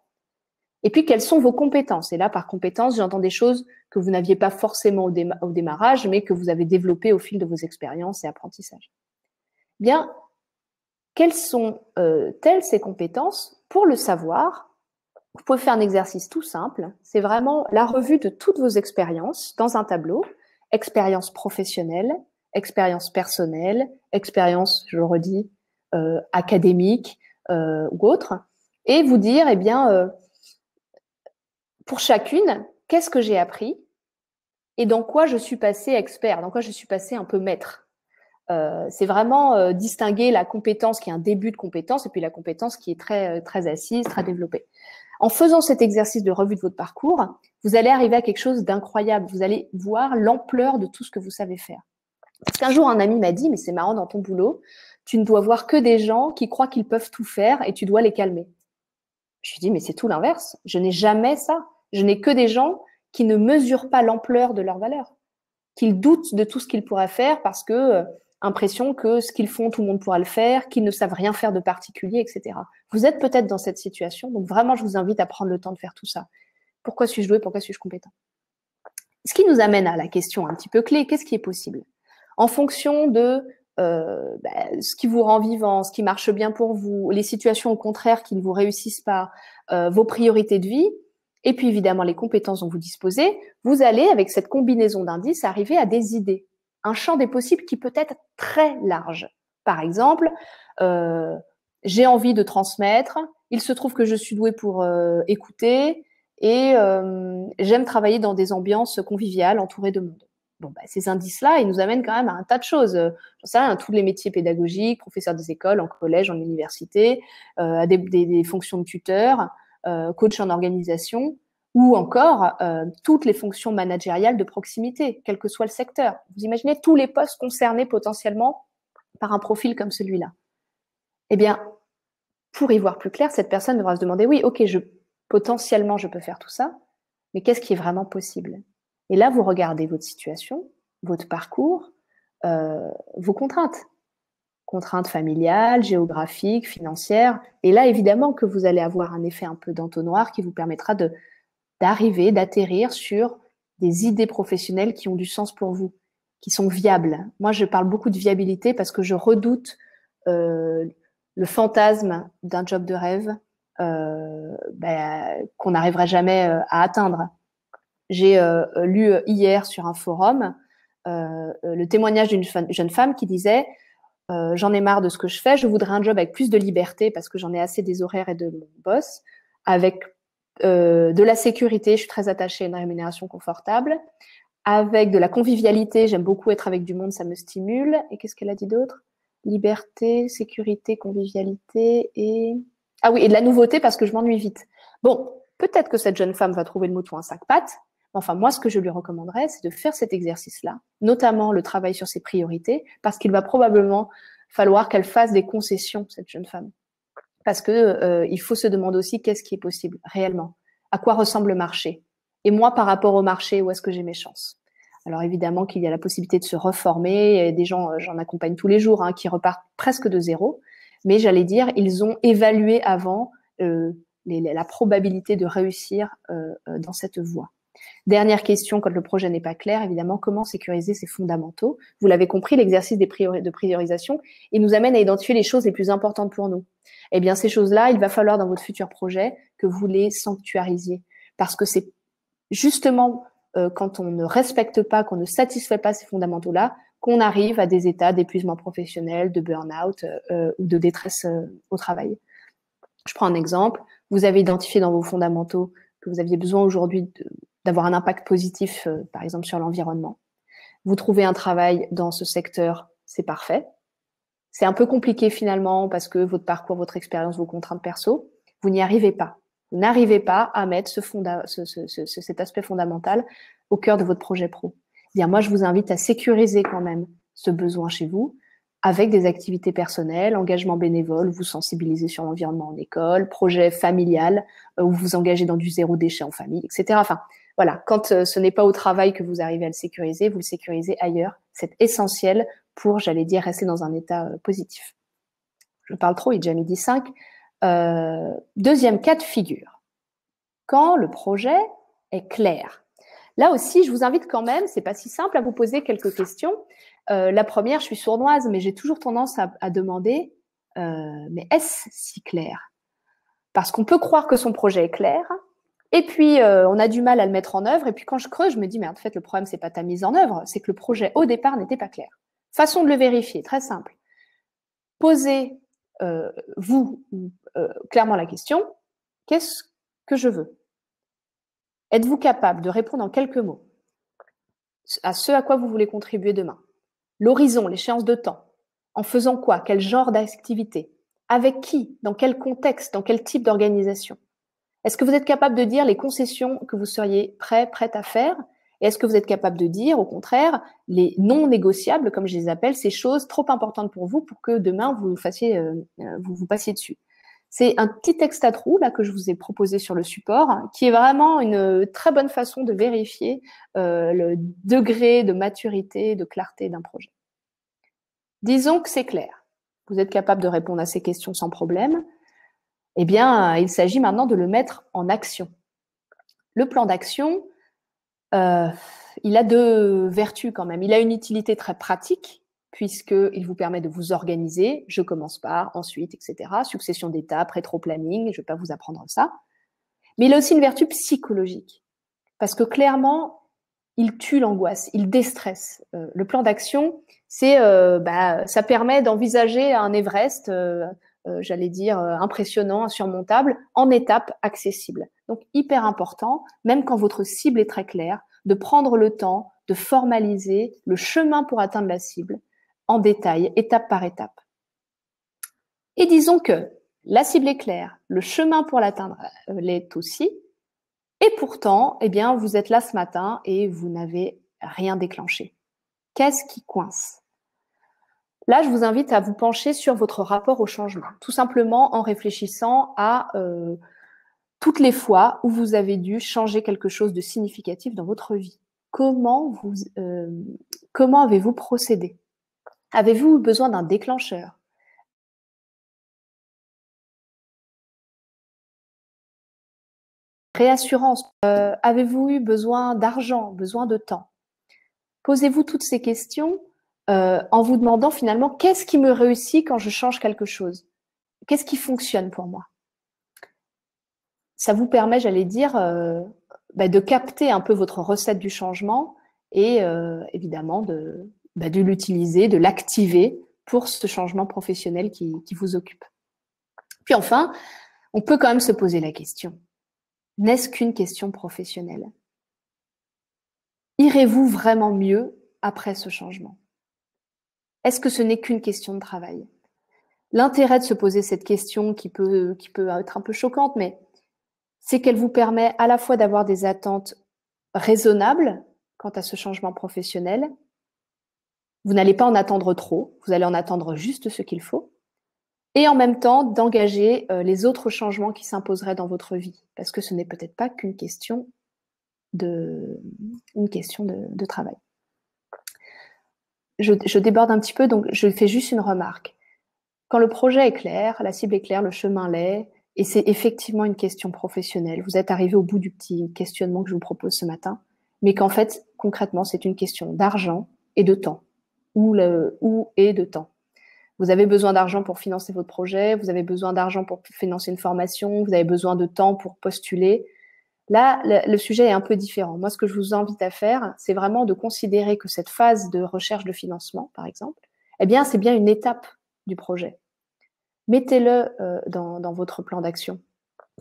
Et puis, quelles sont vos compétences? Et là, par compétences, j'entends des choses que vous n'aviez pas forcément au démarrage, mais que vous avez développées au fil de vos expériences et apprentissages. Bien, quelles sont-elles ces compétences? Pour le savoir, vous pouvez faire un exercice tout simple. C'est vraiment la revue de toutes vos expériences dans un tableau. Expérience professionnelle, expérience personnelle, expérience, je le redis, académique ou autre. Et vous dire, eh bien, pour chacune, qu'est-ce que j'ai appris et dans quoi je suis passé expert, dans quoi je suis passé un peu maître. C'est vraiment distinguer la compétence qui est un début de compétence et puis la compétence qui est très assise, très développée. En faisant cet exercice de revue de votre parcours, vous allez arriver à quelque chose d'incroyable. Vous allez voir l'ampleur de tout ce que vous savez faire. Parce qu'un jour, un ami m'a dit, mais c'est marrant, dans ton boulot, tu ne dois voir que des gens qui croient qu'ils peuvent tout faire et tu dois les calmer. Je lui dis, mais c'est tout l'inverse. Je n'ai jamais ça. Je n'ai que des gens qui ne mesurent pas l'ampleur de leur valeur, qu'ils doutent de tout ce qu'ils pourraient faire parce que impression que ce qu'ils font, tout le monde pourra le faire, qu'ils ne savent rien faire de particulier, etc. Vous êtes peut-être dans cette situation, donc vraiment, je vous invite à prendre le temps de faire tout ça. Pourquoi suis-je doué? Pourquoi suis-je compétent? Ce qui nous amène à la question un petit peu clé, qu'est-ce qui est possible? En fonction de ce qui vous rend vivant, ce qui marche bien pour vous, les situations au contraire qui ne vous réussissent pas, vos priorités de vie, et puis évidemment les compétences dont vous disposez, vous allez, avec cette combinaison d'indices, arriver à des idées. Un champ des possibles qui peut être très large. Par exemple, j'ai envie de transmettre, il se trouve que je suis douée pour écouter, et j'aime travailler dans des ambiances conviviales, entourées de monde. Bon, bah, ces indices-là, ils nous amènent quand même à un tas de choses. J'en sais rien, tous les métiers pédagogiques, professeur des écoles, en collège, en université, à des fonctions de tuteur, coach en organisation, ou encore toutes les fonctions managériales de proximité, quel que soit le secteur. Vous imaginez tous les postes concernés potentiellement par un profil comme celui-là. Eh bien, pour y voir plus clair, cette personne devra se demander, oui, ok, potentiellement, je peux faire tout ça, mais qu'est-ce qui est vraiment possible? Et là, vous regardez votre situation, votre parcours, vos contraintes familiales, géographiques, financières. Et là, évidemment que vous allez avoir un effet un peu d'entonnoir qui vous permettra d'atterrir sur des idées professionnelles qui ont du sens pour vous, qui sont viables. Moi, je parle beaucoup de viabilité parce que je redoute le fantasme d'un job de rêve qu'on n'arrivera jamais à atteindre. J'ai lu hier sur un forum le témoignage d'une jeune femme qui disait j'en ai marre de ce que je fais, je voudrais un job avec plus de liberté parce que j'en ai assez des horaires et de mon boss, avec de la sécurité, je suis très attachée à une rémunération confortable, avec de la convivialité, j'aime beaucoup être avec du monde, ça me stimule. Et qu'est-ce qu'elle a dit d'autre? Liberté, sécurité, convivialité et... Ah oui, et de la nouveauté parce que je m'ennuie vite. Bon, peut-être que cette jeune femme va trouver le mouton à cinq pattes. Enfin, moi, ce que je lui recommanderais, c'est de faire cet exercice-là, notamment le travail sur ses priorités, parce qu'il va probablement falloir qu'elle fasse des concessions, cette jeune femme. Parce que il faut se demander aussi qu'est-ce qui est possible réellement, à quoi ressemble le marché. Et moi, par rapport au marché, où est-ce que j'ai mes chances? Alors évidemment qu'il y a la possibilité de se reformer. Et des gens, j'en accompagne tous les jours, qui repartent presque de zéro. Mais j'allais dire, ils ont évalué avant la probabilité de réussir dans cette voie. Dernière question, quand le projet n'est pas clair, évidemment, comment sécuriser ses fondamentaux? Vous l'avez compris, l'exercice de priorisation, il nous amène à identifier les choses les plus importantes pour nous. Eh bien, ces choses-là, il va falloir dans votre futur projet que vous les sanctuarisiez. Parce que c'est justement quand on ne respecte pas, qu'on ne satisfait pas ces fondamentaux-là, qu'on arrive à des états d'épuisement professionnel, de burn-out ou de détresse au travail. Je prends un exemple. Vous avez identifié dans vos fondamentaux que vous aviez besoin aujourd'hui d'avoir un impact positif, par exemple, sur l'environnement. Vous trouvez un travail dans ce secteur, c'est parfait. C'est un peu compliqué finalement parce que votre parcours, votre expérience, vos contraintes perso, vous n'y arrivez pas. Vous n'arrivez pas à mettre cet aspect fondamental au cœur de votre projet pro. Bien, moi, je vous invite à sécuriser quand même ce besoin chez vous avec des activités personnelles, engagement bénévole, vous sensibilisez sur l'environnement en école, projet familial, où vous vous engagez dans du zéro déchet en famille, etc. Enfin, voilà, quand ce n'est pas au travail que vous arrivez à le sécuriser, vous le sécurisez ailleurs. C'est essentiel pour, j'allais dire, rester dans un état positif. Je parle trop, il est déjà midi 5. Deuxième cas de figure. Quand le projet est clair. Là aussi, je vous invite quand même, c'est pas si simple, à vous poser quelques questions. La première, je suis sournoise, mais j'ai toujours tendance à demander, mais est-ce si clair? Parce qu'on peut croire que son projet est clair, et puis on a du mal à le mettre en œuvre, et puis quand je creuse, je me dis, mais en fait, le problème, c'est pas ta mise en œuvre, c'est que le projet, au départ, n'était pas clair. Façon de le vérifier, très simple. Posez, vous, clairement la question, qu'est-ce que je veux? Êtes-vous capable de répondre en quelques mots à ce à quoi vous voulez contribuer demain? L'horizon, l'échéance de temps. En faisant quoi? Quel genre d'activité? Avec qui? Dans quel contexte? Dans quel type d'organisation? Est-ce que vous êtes capable de dire les concessions que vous seriez prête à faire? Et est-ce que vous êtes capable de dire, au contraire, les non négociables, comme je les appelle, ces choses trop importantes pour vous pour que demain vous vous passiez dessus? C'est un petit texte à trous là que je vous ai proposé sur le support, qui est vraiment une très bonne façon de vérifier le degré de maturité, de clarté d'un projet. Disons que c'est clair. Vous êtes capable de répondre à ces questions sans problème. Eh bien, il s'agit maintenant de le mettre en action. Le plan d'action, il a deux vertus quand même. Il a une utilité très pratique, puisqu'il vous permet de vous organiser. Je commence par, ensuite, etc. Succession d'étapes, rétro-planning, je ne vais pas vous apprendre ça. Mais il a aussi une vertu psychologique, parce que clairement, il tue l'angoisse, il déstresse. Le plan d'action, ça permet d'envisager un Everest, j'allais dire, impressionnant, insurmontable, en étapes accessibles. Donc, hyper important, même quand votre cible est très claire, de prendre le temps de formaliser le chemin pour atteindre la cible en détail, étape par étape. Et disons que la cible est claire, le chemin pour l'atteindre l'est aussi, et pourtant, eh bien, vous êtes là ce matin et vous n'avez rien déclenché. Qu'est-ce qui coince? Là, je vous invite à vous pencher sur votre rapport au changement, tout simplement en réfléchissant à toutes les fois où vous avez dû changer quelque chose de significatif dans votre vie. Comment avez-vous procédé? Avez-vous besoin d'un déclencheur? Réassurance, avez-vous eu besoin d'argent, besoin de temps? Posez-vous toutes ces questions en vous demandant finalement qu'est-ce qui me réussit quand je change quelque chose? Qu'est-ce qui fonctionne pour moi? Ça vous permet, j'allais dire, de capter un peu votre recette du changement et évidemment de l'utiliser, de l'activer pour ce changement professionnel qui vous occupe. Puis enfin, on peut quand même se poser la question, n'est-ce qu'une question professionnelle? Irez-vous vraiment mieux après ce changement? Est-ce que ce n'est qu'une question de travail? L'intérêt de se poser cette question qui peut être un peu choquante, mais c'est qu'elle vous permet à la fois d'avoir des attentes raisonnables quant à ce changement professionnel. Vous n'allez pas en attendre trop, vous allez en attendre juste ce qu'il faut. Et en même temps, d'engager les autres changements qui s'imposeraient dans votre vie. Parce que ce n'est peut-être pas qu'une question de travail. Je déborde un petit peu, donc je fais juste une remarque. Quand le projet est clair, la cible est claire, le chemin l'est, et c'est effectivement une question professionnelle. Vous êtes arrivé au bout du petit questionnement que je vous propose ce matin, mais qu'en fait, concrètement, c'est une question d'argent et de temps. Où et de temps. Vous avez besoin d'argent pour financer votre projet, vous avez besoin d'argent pour financer une formation, vous avez besoin de temps pour postuler. Là, le sujet est un peu différent. Moi, ce que je vous invite à faire, c'est vraiment de considérer que cette phase de recherche de financement, par exemple, eh bien, c'est bien une étape du projet. Mettez-le dans votre plan d'action.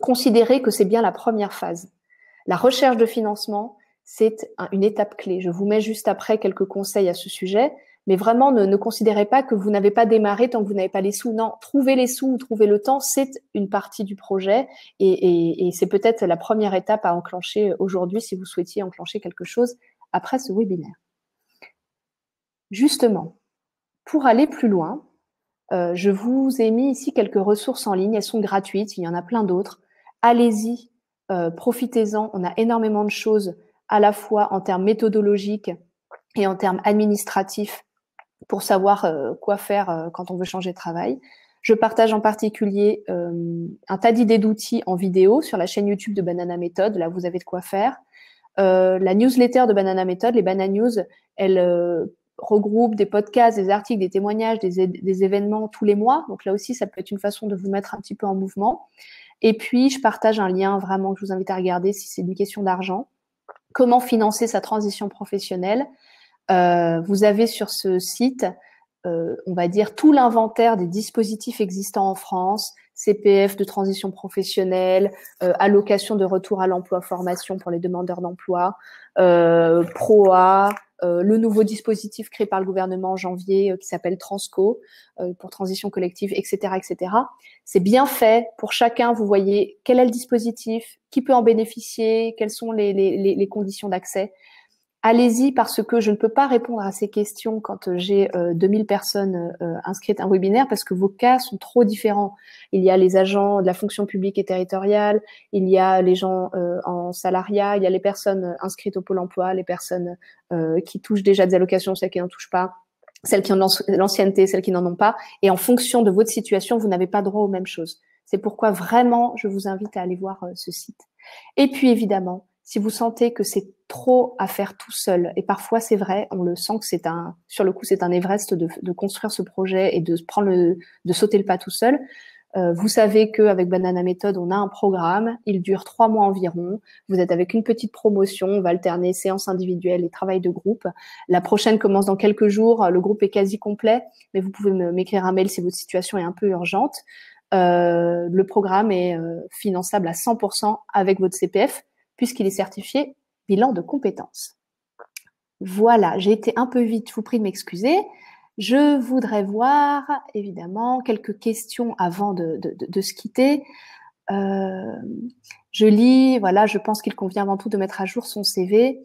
Considérez que c'est bien la première phase. La recherche de financement, c'est une étape clé. Je vous mets juste après quelques conseils à ce sujet, mais vraiment ne considérez pas que vous n'avez pas démarré tant que vous n'avez pas les sous. Non, trouver les sous ou trouver le temps, c'est une partie du projet et c'est peut-être la première étape à enclencher aujourd'hui si vous souhaitiez enclencher quelque chose après ce webinaire. Justement, pour aller plus loin, je vous ai mis ici quelques ressources en ligne. Elles sont gratuites, il y en a plein d'autres. Allez-y, profitez-en. On a énormément de choses, à la fois en termes méthodologiques et en termes administratifs, pour savoir quoi faire quand on veut changer de travail. Je partage en particulier un tas d'idées d'outils en vidéo sur la chaîne YouTube de Banana Méthode. Là, vous avez de quoi faire. La newsletter de Banana Méthode, les Banana News, elle regroupe des podcasts, des articles, des témoignages, des événements tous les mois. Donc là aussi, ça peut être une façon de vous mettre un petit peu en mouvement. Et puis, je partage un lien vraiment que je vous invite à regarder si c'est une question d'argent. Comment financer sa transition professionnelle? Vous avez sur ce site, on va dire, tout l'inventaire des dispositifs existants en France, CPF de transition professionnelle, allocation de retour à l'emploi, formation pour les demandeurs d'emploi, PROA, le nouveau dispositif créé par le gouvernement en janvier qui s'appelle Transco pour transition collective, etc., etc. C'est bien fait pour chacun. Vous voyez quel est le dispositif, qui peut en bénéficier, quelles sont les conditions d'accès. Allez-y parce que je ne peux pas répondre à ces questions quand j'ai 2000 personnes inscrites à un webinaire parce que vos cas sont trop différents. Il y a les agents de la fonction publique et territoriale, il y a les gens en salariat, il y a les personnes inscrites au Pôle emploi, les personnes qui touchent déjà des allocations, celles qui n'en touchent pas, celles qui ont l'ancienneté, celles qui n'en ont pas. Et en fonction de votre situation, vous n'avez pas droit aux mêmes choses. C'est pourquoi vraiment, je vous invite à aller voir ce site. Et puis évidemment, si vous sentez que c'est trop à faire tout seul, et parfois c'est vrai, on le sent que sur le coup, c'est un Everest de construire ce projet et de sauter le pas tout seul. Vous savez qu'avec Banana Méthode, on a un programme, il dure 3 mois environ. Vous êtes avec une petite promotion, on va alterner séances individuelles et travail de groupe. La prochaine commence dans quelques jours, le groupe est quasi complet, mais vous pouvez m'écrire un mail si votre situation est un peu urgente. Le programme est finançable à 100% avec votre CPF, puisqu'il est certifié bilan de compétences. Voilà, j'ai été un peu vite, je vous prie de m'excuser. Je voudrais voir, évidemment, quelques questions avant de se quitter. Je lis, voilà, je pense qu'il convient avant tout de mettre à jour son CV.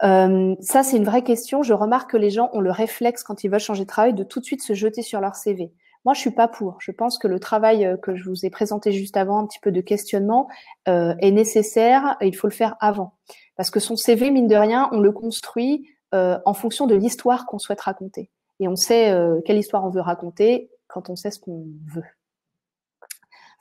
Ça, c'est une vraie question. Je remarque que les gens ont le réflexe, quand ils veulent changer de travail, de tout de suite se jeter sur leur CV. Moi, je suis pas pour. Je pense que le travail que je vous ai présenté juste avant, un petit peu de questionnement, est nécessaire et il faut le faire avant. Parce que son CV, mine de rien, on le construit en fonction de l'histoire qu'on souhaite raconter. Et on sait quelle histoire on veut raconter quand on sait ce qu'on veut.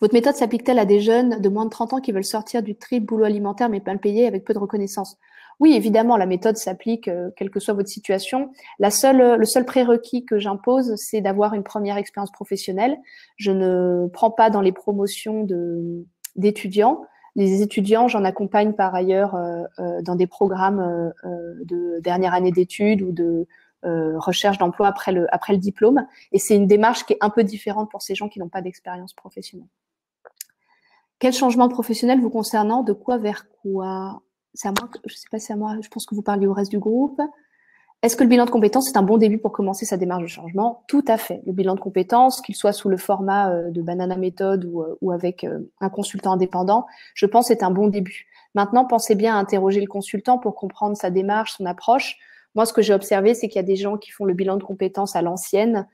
Votre méthode s'applique-t-elle à des jeunes de moins de 30 ans qui veulent sortir du triple boulot alimentaire mais mal payé avec peu de reconnaissance? Oui, évidemment, la méthode s'applique, quelle que soit votre situation. Le seul prérequis que j'impose, c'est d'avoir une première expérience professionnelle. Je ne prends pas dans les promotions d'étudiants. Les étudiants, j'en accompagne par ailleurs dans des programmes de dernière année d'études ou de recherche d'emploi après le diplôme. Et c'est une démarche qui est un peu différente pour ces gens qui n'ont pas d'expérience professionnelle. Quel changement professionnel vous concernant? De quoi vers quoi? C'est à moi, je ne sais pas si c'est à moi, je pense que vous parliez au reste du groupe. Est-ce que le bilan de compétences est un bon début pour commencer sa démarche de changement? Tout à fait. Le bilan de compétences, qu'il soit sous le format de Banana Méthode ou avec un consultant indépendant, je pense c'est un bon début. Maintenant, pensez bien à interroger le consultant pour comprendre sa démarche, son approche. Moi, ce que j'ai observé, c'est qu'il y a des gens qui font le bilan de compétences à l'ancienne.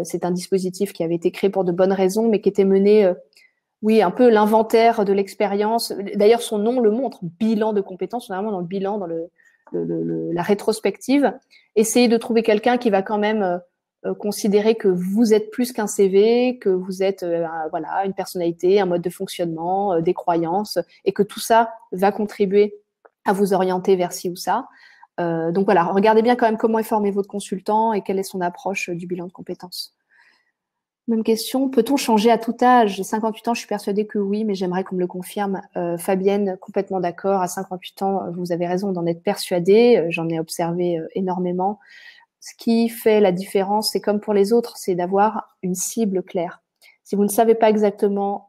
C'est un dispositif qui avait été créé pour de bonnes raisons, mais qui était mené oui, un peu l'inventaire de l'expérience. D'ailleurs, son nom le montre, bilan de compétences. On est vraiment dans le bilan, dans la rétrospective. Essayez de trouver quelqu'un qui va quand même considérer que vous êtes plus qu'un CV, que vous êtes voilà, une personnalité, un mode de fonctionnement, des croyances, et que tout ça va contribuer à vous orienter vers ci ou ça. Donc voilà, regardez bien quand même comment est formé votre consultant et quelle est son approche du bilan de compétences. Même question, peut-on changer à tout âge? J'ai 58 ans, je suis persuadée que oui, mais j'aimerais qu'on me le confirme. Fabienne, complètement d'accord, à 58 ans, vous avez raison d'en être persuadée, j'en ai observé énormément. Ce qui fait la différence, c'est comme pour les autres, c'est d'avoir une cible claire. Si vous ne savez pas exactement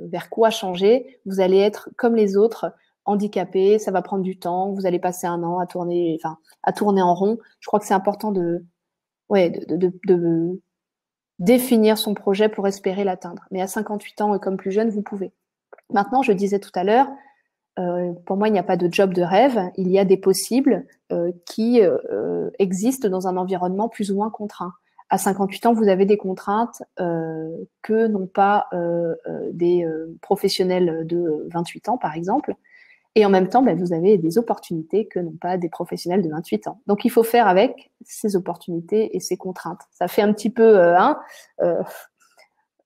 vers quoi changer, vous allez être comme les autres, handicapé, ça va prendre du temps, vous allez passer un an à tourner en rond. Je crois que c'est important de définir son projet pour espérer l'atteindre. Mais à 58 ans et comme plus jeune, vous pouvez. Maintenant, je disais tout à l'heure, Pour moi, il n'y a pas de job de rêve. Il y a des possibles qui existent dans un environnement plus ou moins contraint. À 58 ans, vous avez des contraintes que n'ont pas des professionnels de 28 ans, par exemple. Et en même temps, ben, vous avez des opportunités que n'ont pas des professionnels de 28 ans. Donc, il faut faire avec ces opportunités et ces contraintes. Ça fait un petit peu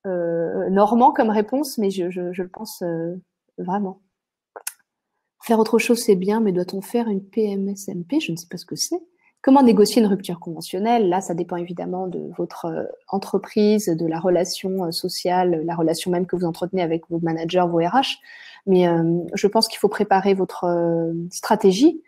normand comme réponse, mais je le pense vraiment. Faire autre chose, c'est bien, mais doit-on faire une PMSMP? Je ne sais pas ce que c'est. Comment négocier une rupture conventionnelle? Là, ça dépend évidemment de votre entreprise, de la relation sociale, la relation même que vous entretenez avec vos managers, vos RH. Mais je pense qu'il faut préparer votre stratégie.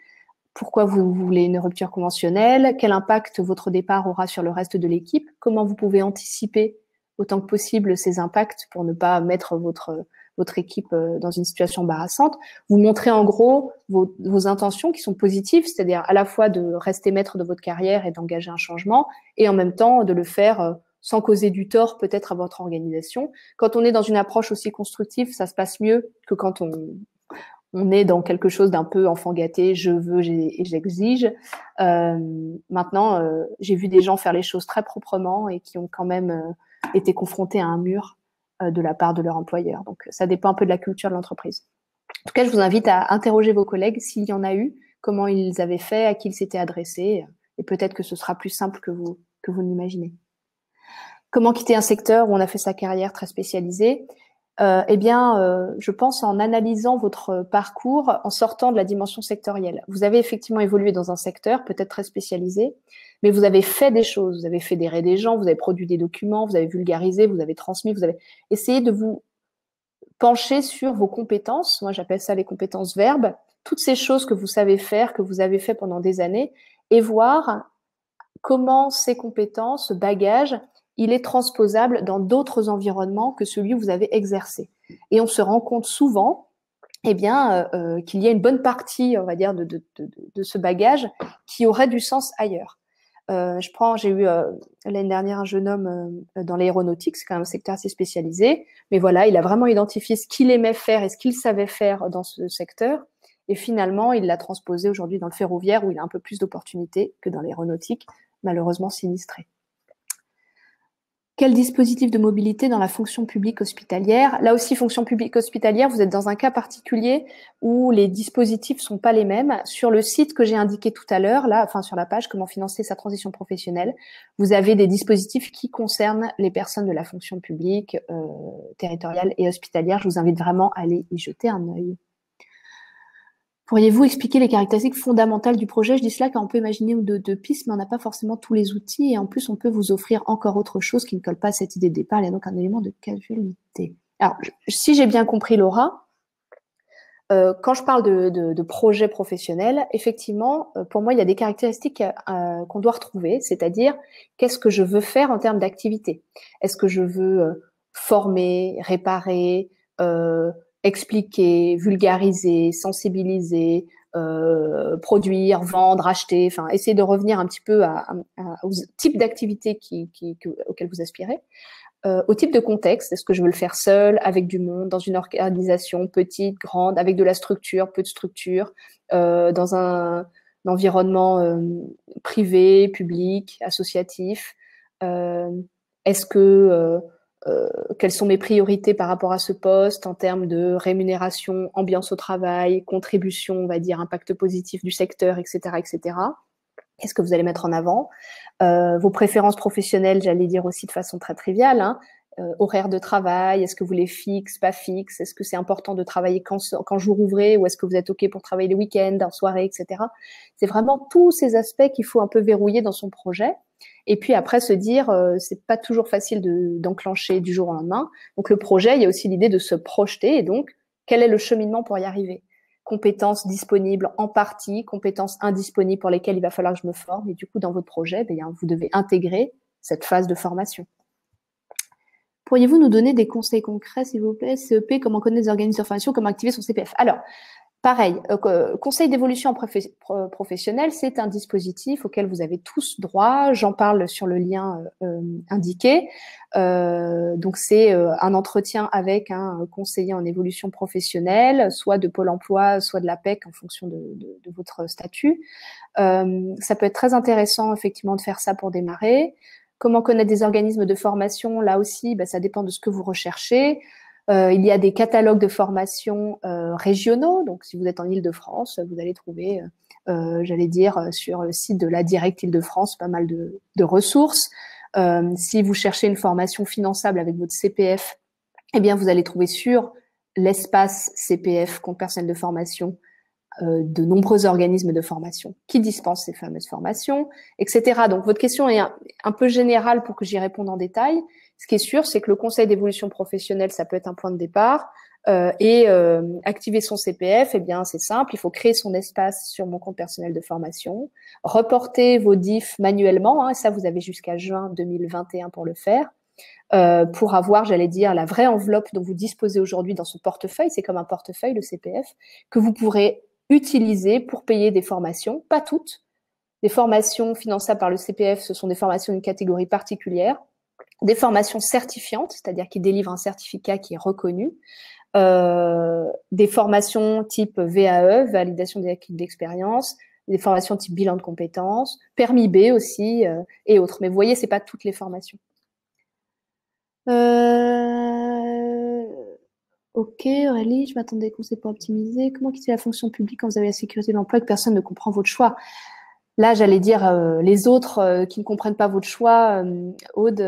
Pourquoi vous voulez une rupture conventionnelle? Quel impact votre départ aura sur le reste de l'équipe? Comment vous pouvez anticiper autant que possible ces impacts pour ne pas mettre votre équipe dans une situation embarrassante? Vous montrez en gros vos intentions qui sont positives, c'est-à-dire à la fois de rester maître de votre carrière et d'engager un changement, et en même temps de le faire sans causer du tort peut-être à votre organisation. Quand on est dans une approche aussi constructive, ça se passe mieux que quand on est dans quelque chose d'un peu enfant gâté, je veux et j'exige. Maintenant, j'ai vu des gens faire les choses très proprement et qui ont quand même été confrontés à un mur de la part de leur employeur. Donc, ça dépend un peu de la culture de l'entreprise. En tout cas, je vous invite à interroger vos collègues s'il y en a eu, comment ils avaient fait, à qui ils s'étaient adressés, et peut-être que ce sera plus simple que vous n'imaginez. Comment quitter un secteur où on a fait sa carrière très spécialisée? Je pense en analysant votre parcours, en sortant de la dimension sectorielle. Vous avez effectivement évolué dans un secteur, peut-être très spécialisé, mais vous avez fait des choses, vous avez fédéré des gens, vous avez produit des documents, vous avez vulgarisé, vous avez transmis, vous avez essayé de vous pencher sur vos compétences. Moi, j'appelle ça les compétences verbes, toutes ces choses que vous savez faire, que vous avez fait pendant des années, et voir comment ces compétences, ce bagage, il est transposable dans d'autres environnements que celui où vous avez exercé. Et on se rend compte souvent qu'il y a une bonne partie, on va dire, de ce bagage qui aurait du sens ailleurs. J'ai eu l'année dernière un jeune homme dans l'aéronautique, c'est quand même un secteur assez spécialisé, mais voilà, il a vraiment identifié ce qu'il aimait faire et ce qu'il savait faire dans ce secteur. Et finalement, il l'a transposé aujourd'hui dans le ferroviaire où il a un peu plus d'opportunités que dans l'aéronautique, malheureusement sinistré. Quel dispositif de mobilité dans la fonction publique hospitalière? Là aussi, fonction publique hospitalière, vous êtes dans un cas particulier où les dispositifs sont pas les mêmes. Sur le site que j'ai indiqué tout à l'heure, là, enfin sur la page comment financer sa transition professionnelle, vous avez des dispositifs qui concernent les personnes de la fonction publique, territoriale et hospitalière. Je vous invite vraiment à aller y jeter un œil. Pourriez-vous expliquer les caractéristiques fondamentales du projet? Je dis cela car on peut imaginer deux pistes, mais on n'a pas forcément tous les outils. Et en plus, on peut vous offrir encore autre chose qui ne colle pas à cette idée de départ. Il y a donc un élément de casualité. Alors, si j'ai bien compris, Laura, quand je parle de projet professionnel, effectivement, pour moi, il y a des caractéristiques qu'on doit retrouver, c'est-à-dire qu'est-ce que je veux faire en termes d'activité? Est-ce que je veux former, réparer, expliquer, vulgariser, sensibiliser, produire, vendre, acheter, enfin essayer de revenir un petit peu au type d'activité auquel vous aspirez, au type de contexte. Est-ce que je veux le faire seul, avec du monde, dans une organisation petite, grande, avec de la structure, peu de structure, dans un environnement privé, public, associatif? Est-ce que quelles sont mes priorités par rapport à ce poste en termes de rémunération, ambiance au travail, contribution, on va dire, impact positif du secteur, etc., etc. Qu'est-ce que vous allez mettre en avant? Vos préférences professionnelles, j'allais dire aussi de façon très triviale, hein. Horaire de travail, est-ce que vous les fixes, pas fixes? Est-ce que c'est important de travailler quand jour ouvré ou est-ce que vous êtes OK pour travailler les week-ends, en soirée, etc. C'est vraiment tous ces aspects qu'il faut un peu verrouiller dans son projet. Et puis après se dire, c'est pas toujours facile d'enclencher du jour au lendemain. Donc le projet, il y a aussi l'idée de se projeter. Et donc, quel est le cheminement pour y arriver? Compétences disponibles en partie, compétences indisponibles pour lesquelles il va falloir que je me forme. Et du coup, dans votre projet, vous devez intégrer cette phase de formation. Pourriez-vous nous donner des conseils concrets, s'il vous plaît? CEP, comment connaître des organismes de formation, comment activer son CPF? Alors, Pareil, conseil d'évolution professionnelle, c'est un dispositif auquel vous avez tous droit. J'en parle sur le lien indiqué. Donc, c'est un entretien avec un conseiller en évolution professionnelle, soit de Pôle emploi, soit de l'APEC en fonction de votre statut. Ça peut être très intéressant, effectivement, de faire ça pour démarrer. Comment connaître des organismes de formation? Là aussi, ça dépend de ce que vous recherchez. Il y a des catalogues de formation régionaux. Donc, si vous êtes en Île-de-France, vous allez trouver, j'allais dire, sur le site de la Direct Île-de-France, pas mal de ressources. Si vous cherchez une formation finançable avec votre CPF, eh bien, vous allez trouver sur l'espace CPF, compte personnel de formation, de nombreux organismes de formation qui dispensent ces fameuses formations, etc. Donc, votre question est un peu générale pour que j'y réponde en détail. Ce qui est sûr, c'est que le conseil d'évolution professionnelle, ça peut être un point de départ. Activer son CPF, eh bien, c'est simple. Il faut créer son espace sur mon compte personnel de formation, reporter vos DIF manuellement. Et ça, vous avez jusqu'à juin 2021 pour le faire. Pour avoir, j'allais dire, la vraie enveloppe dont vous disposez aujourd'hui dans ce portefeuille. C'est comme un portefeuille, le CPF, que vous pourrez utiliser pour payer des formations, pas toutes. Des formations finançables par le CPF, ce sont des formations d'une catégorie particulière. Des formations certifiantes, c'est-à-dire qui délivrent un certificat qui est reconnu. Des formations type VAE, validation des acquis d'expérience, des formations type bilan de compétences, permis B aussi, et autres. Mais vous voyez, c'est pas toutes les formations. Ok, Aurélie, je m'attendais qu'on sait pas optimiser. Comment quitter la fonction publique quand vous avez la sécurité de l'emploi et que personne ne comprend votre choix? Là, j'allais dire les autres qui ne comprennent pas votre choix, Aude,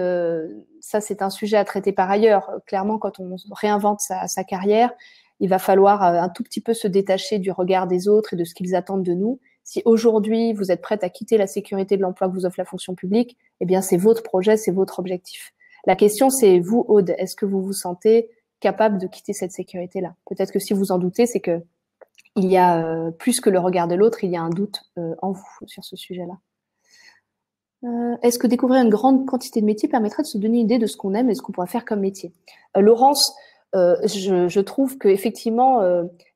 ça c'est un sujet à traiter par ailleurs. Clairement, quand on réinvente sa carrière, il va falloir un tout petit peu se détacher du regard des autres et de ce qu'ils attendent de nous. Si aujourd'hui vous êtes prête à quitter la sécurité de l'emploi que vous offre la fonction publique, eh bien c'est votre projet, c'est votre objectif. La question c'est vous, Aude, est-ce que vous vous sentez capable de quitter cette sécurité-là? Peut-être que si vous en doutez, c'est que il y a plus que le regard de l'autre, il y a un doute en vous sur ce sujet-là. Est-ce que découvrir une grande quantité de métiers permettrait de se donner une idée de ce qu'on aime et ce qu'on pourrait faire comme métier? Laurence, je trouve que effectivement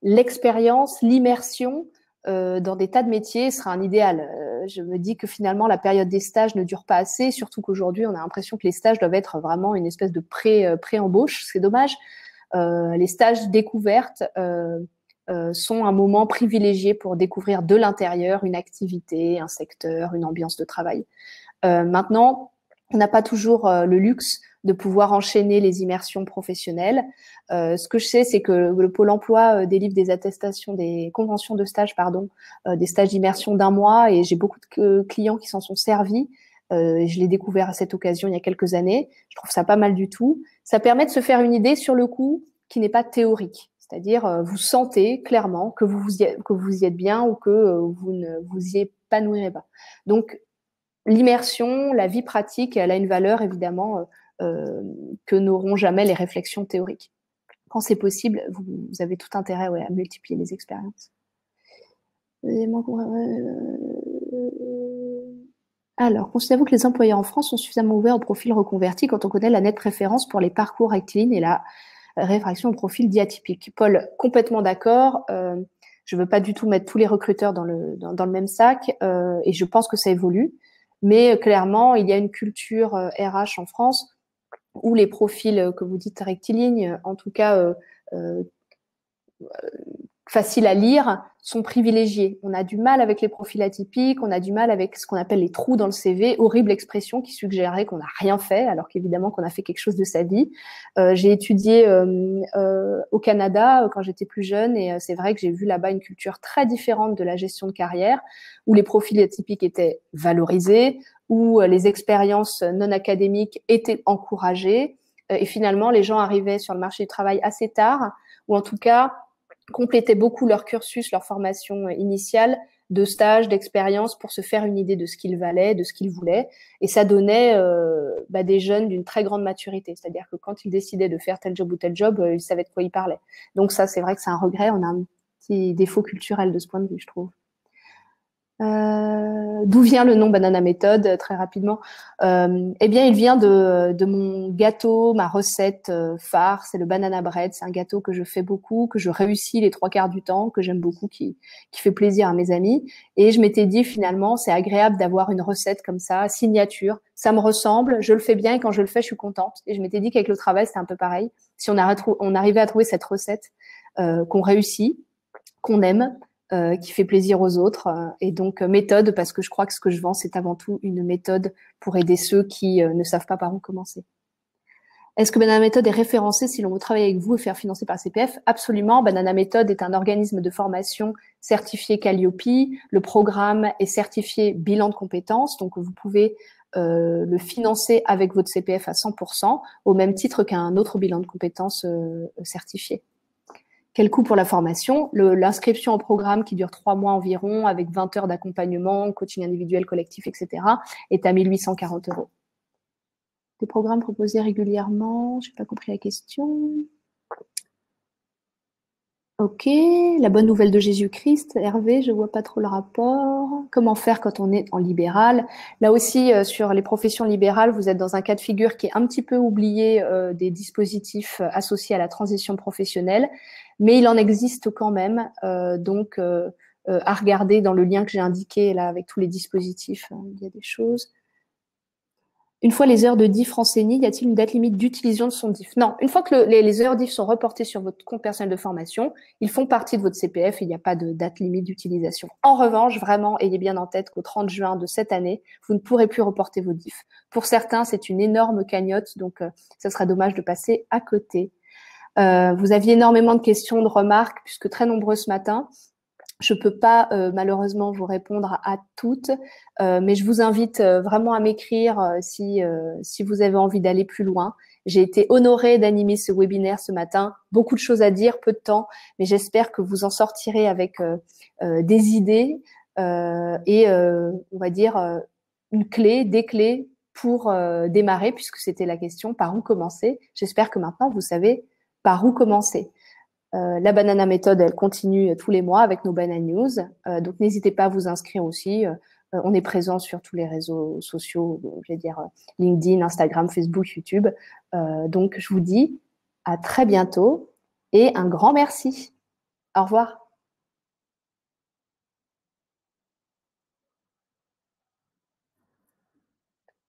l'expérience, l'immersion dans des tas de métiers sera un idéal. Je me dis que finalement la période des stages ne dure pas assez, surtout qu'aujourd'hui on a l'impression que les stages doivent être vraiment une espèce de pré-embauche. C'est dommage. Les stages découvertes sont un moment privilégié pour découvrir de l'intérieur une activité, un secteur, une ambiance de travail. Maintenant, on n'a pas toujours le luxe de pouvoir enchaîner les immersions professionnelles. Ce que je sais, c'est que le Pôle emploi délivre des attestations, des conventions de stage, des stages d'immersion d'un mois, et j'ai beaucoup de clients qui s'en sont servis. Je l'ai découvert à cette occasion il y a quelques années. Je trouve ça pas mal du tout. Ça permet de se faire une idée sur le coup qui n'est pas théorique. C'est-à-dire, vous sentez clairement que vous y êtes bien ou que vous ne vous y épanouirez pas. Donc, l'immersion, la vie pratique, elle a une valeur évidemment que n'auront jamais les réflexions théoriques. Quand c'est possible, vous avez tout intérêt à multiplier les expériences. Alors, considérez-vous que les employeurs en France sont suffisamment ouverts aux profils reconvertis quand on connaît la nette préférence pour les parcours rectilignes et la réfraction au profil dit atypique? Paul, complètement d'accord. Je ne veux pas du tout mettre tous les recruteurs dans le même sac et je pense que ça évolue. Mais clairement, il y a une culture RH en France où les profils que vous dites rectilignes, en tout cas faciles à lire, sont privilégiés. On a du mal avec les profils atypiques, on a du mal avec ce qu'on appelle les trous dans le CV, horrible expression qui suggérerait qu'on n'a rien fait, alors qu'évidemment qu'on a fait quelque chose de sa vie. J'ai étudié au Canada quand j'étais plus jeune, et c'est vrai que j'ai vu là-bas une culture très différente de la gestion de carrière, où les profils atypiques étaient valorisés, où les expériences non académiques étaient encouragées, et finalement les gens arrivaient sur le marché du travail assez tard, ou en tout cas complétaient beaucoup leur cursus, leur formation initiale de stage, d'expérience pour se faire une idée de ce qu'ils valaient, de ce qu'ils voulaient. Et ça donnait des jeunes d'une très grande maturité. C'est-à-dire que quand ils décidaient de faire tel job ou tel job, ils savaient de quoi ils parlaient. Donc ça, c'est vrai que c'est un regret. On a un petit défaut culturel de ce point de vue, je trouve. D'où vient le nom Banana Méthode, très rapidement? Eh bien, il vient de mon gâteau, ma recette phare, c'est le banana bread. C'est un gâteau que je fais beaucoup, que je réussis les 3 quarts du temps, que j'aime beaucoup, qui fait plaisir à mes amis. Et je m'étais dit, finalement, c'est agréable d'avoir une recette comme ça, signature. Ça me ressemble, je le fais bien et quand je le fais, je suis contente. Et je m'étais dit qu'avec le travail, c'était un peu pareil. Si on arrivait à trouver cette recette qu'on réussit, qu'on aime, qui fait plaisir aux autres. Et donc, méthode, parce que je crois que ce que je vends, c'est avant tout une méthode pour aider ceux qui ne savent pas par où commencer. Est-ce que Banana Méthode est référencée si l'on veut travailler avec vous et faire financer par CPF? Absolument. Banana Méthode est un organisme de formation certifié Calliope. Le programme est certifié bilan de compétences. Donc, vous pouvez le financer avec votre CPF à 100%, au même titre qu'un autre bilan de compétences certifié. Quel coût pour la formation? L'inscription au programme qui dure 3 mois environ, avec 20 heures d'accompagnement, coaching individuel, collectif, etc., est à 1 840 €. Des programmes proposés régulièrement, je n'ai pas compris la question. Ok, la bonne nouvelle de Jésus-Christ, Hervé, je vois pas trop le rapport. Comment faire quand on est en libéral? Là aussi, sur les professions libérales, vous êtes dans un cas de figure qui est un petit peu oublié des dispositifs associés à la transition professionnelle, mais il en existe quand même, donc à regarder dans le lien que j'ai indiqué là avec tous les dispositifs, il y a des choses. Une fois les heures de DIF renseignées, y a-t-il une date limite d'utilisation de son DIF? Non, une fois que les heures DIF sont reportées sur votre compte personnel de formation, ils font partie de votre CPF et il n'y a pas de date limite d'utilisation. En revanche, vraiment, ayez bien en tête qu'au 30 juin de cette année, vous ne pourrez plus reporter vos DIF. Pour certains, c'est une énorme cagnotte, donc ça sera dommage de passer à côté. Vous aviez énormément de questions, de remarques, puisque très nombreux ce matin. Je peux pas malheureusement vous répondre à toutes, mais je vous invite vraiment à m'écrire si vous avez envie d'aller plus loin. J'ai été honorée d'animer ce webinaire ce matin. Beaucoup de choses à dire, peu de temps, mais j'espère que vous en sortirez avec des idées et on va dire des clés pour démarrer, puisque c'était la question, par où commencer. J'espère que maintenant vous savez par où commencer. La Banana Méthode, elle continue tous les mois avec nos Banana News. Donc, n'hésitez pas à vous inscrire aussi. On est présent sur tous les réseaux sociaux, je vais dire LinkedIn, Instagram, Facebook, YouTube. Donc, je vous dis à très bientôt et un grand merci. Au revoir.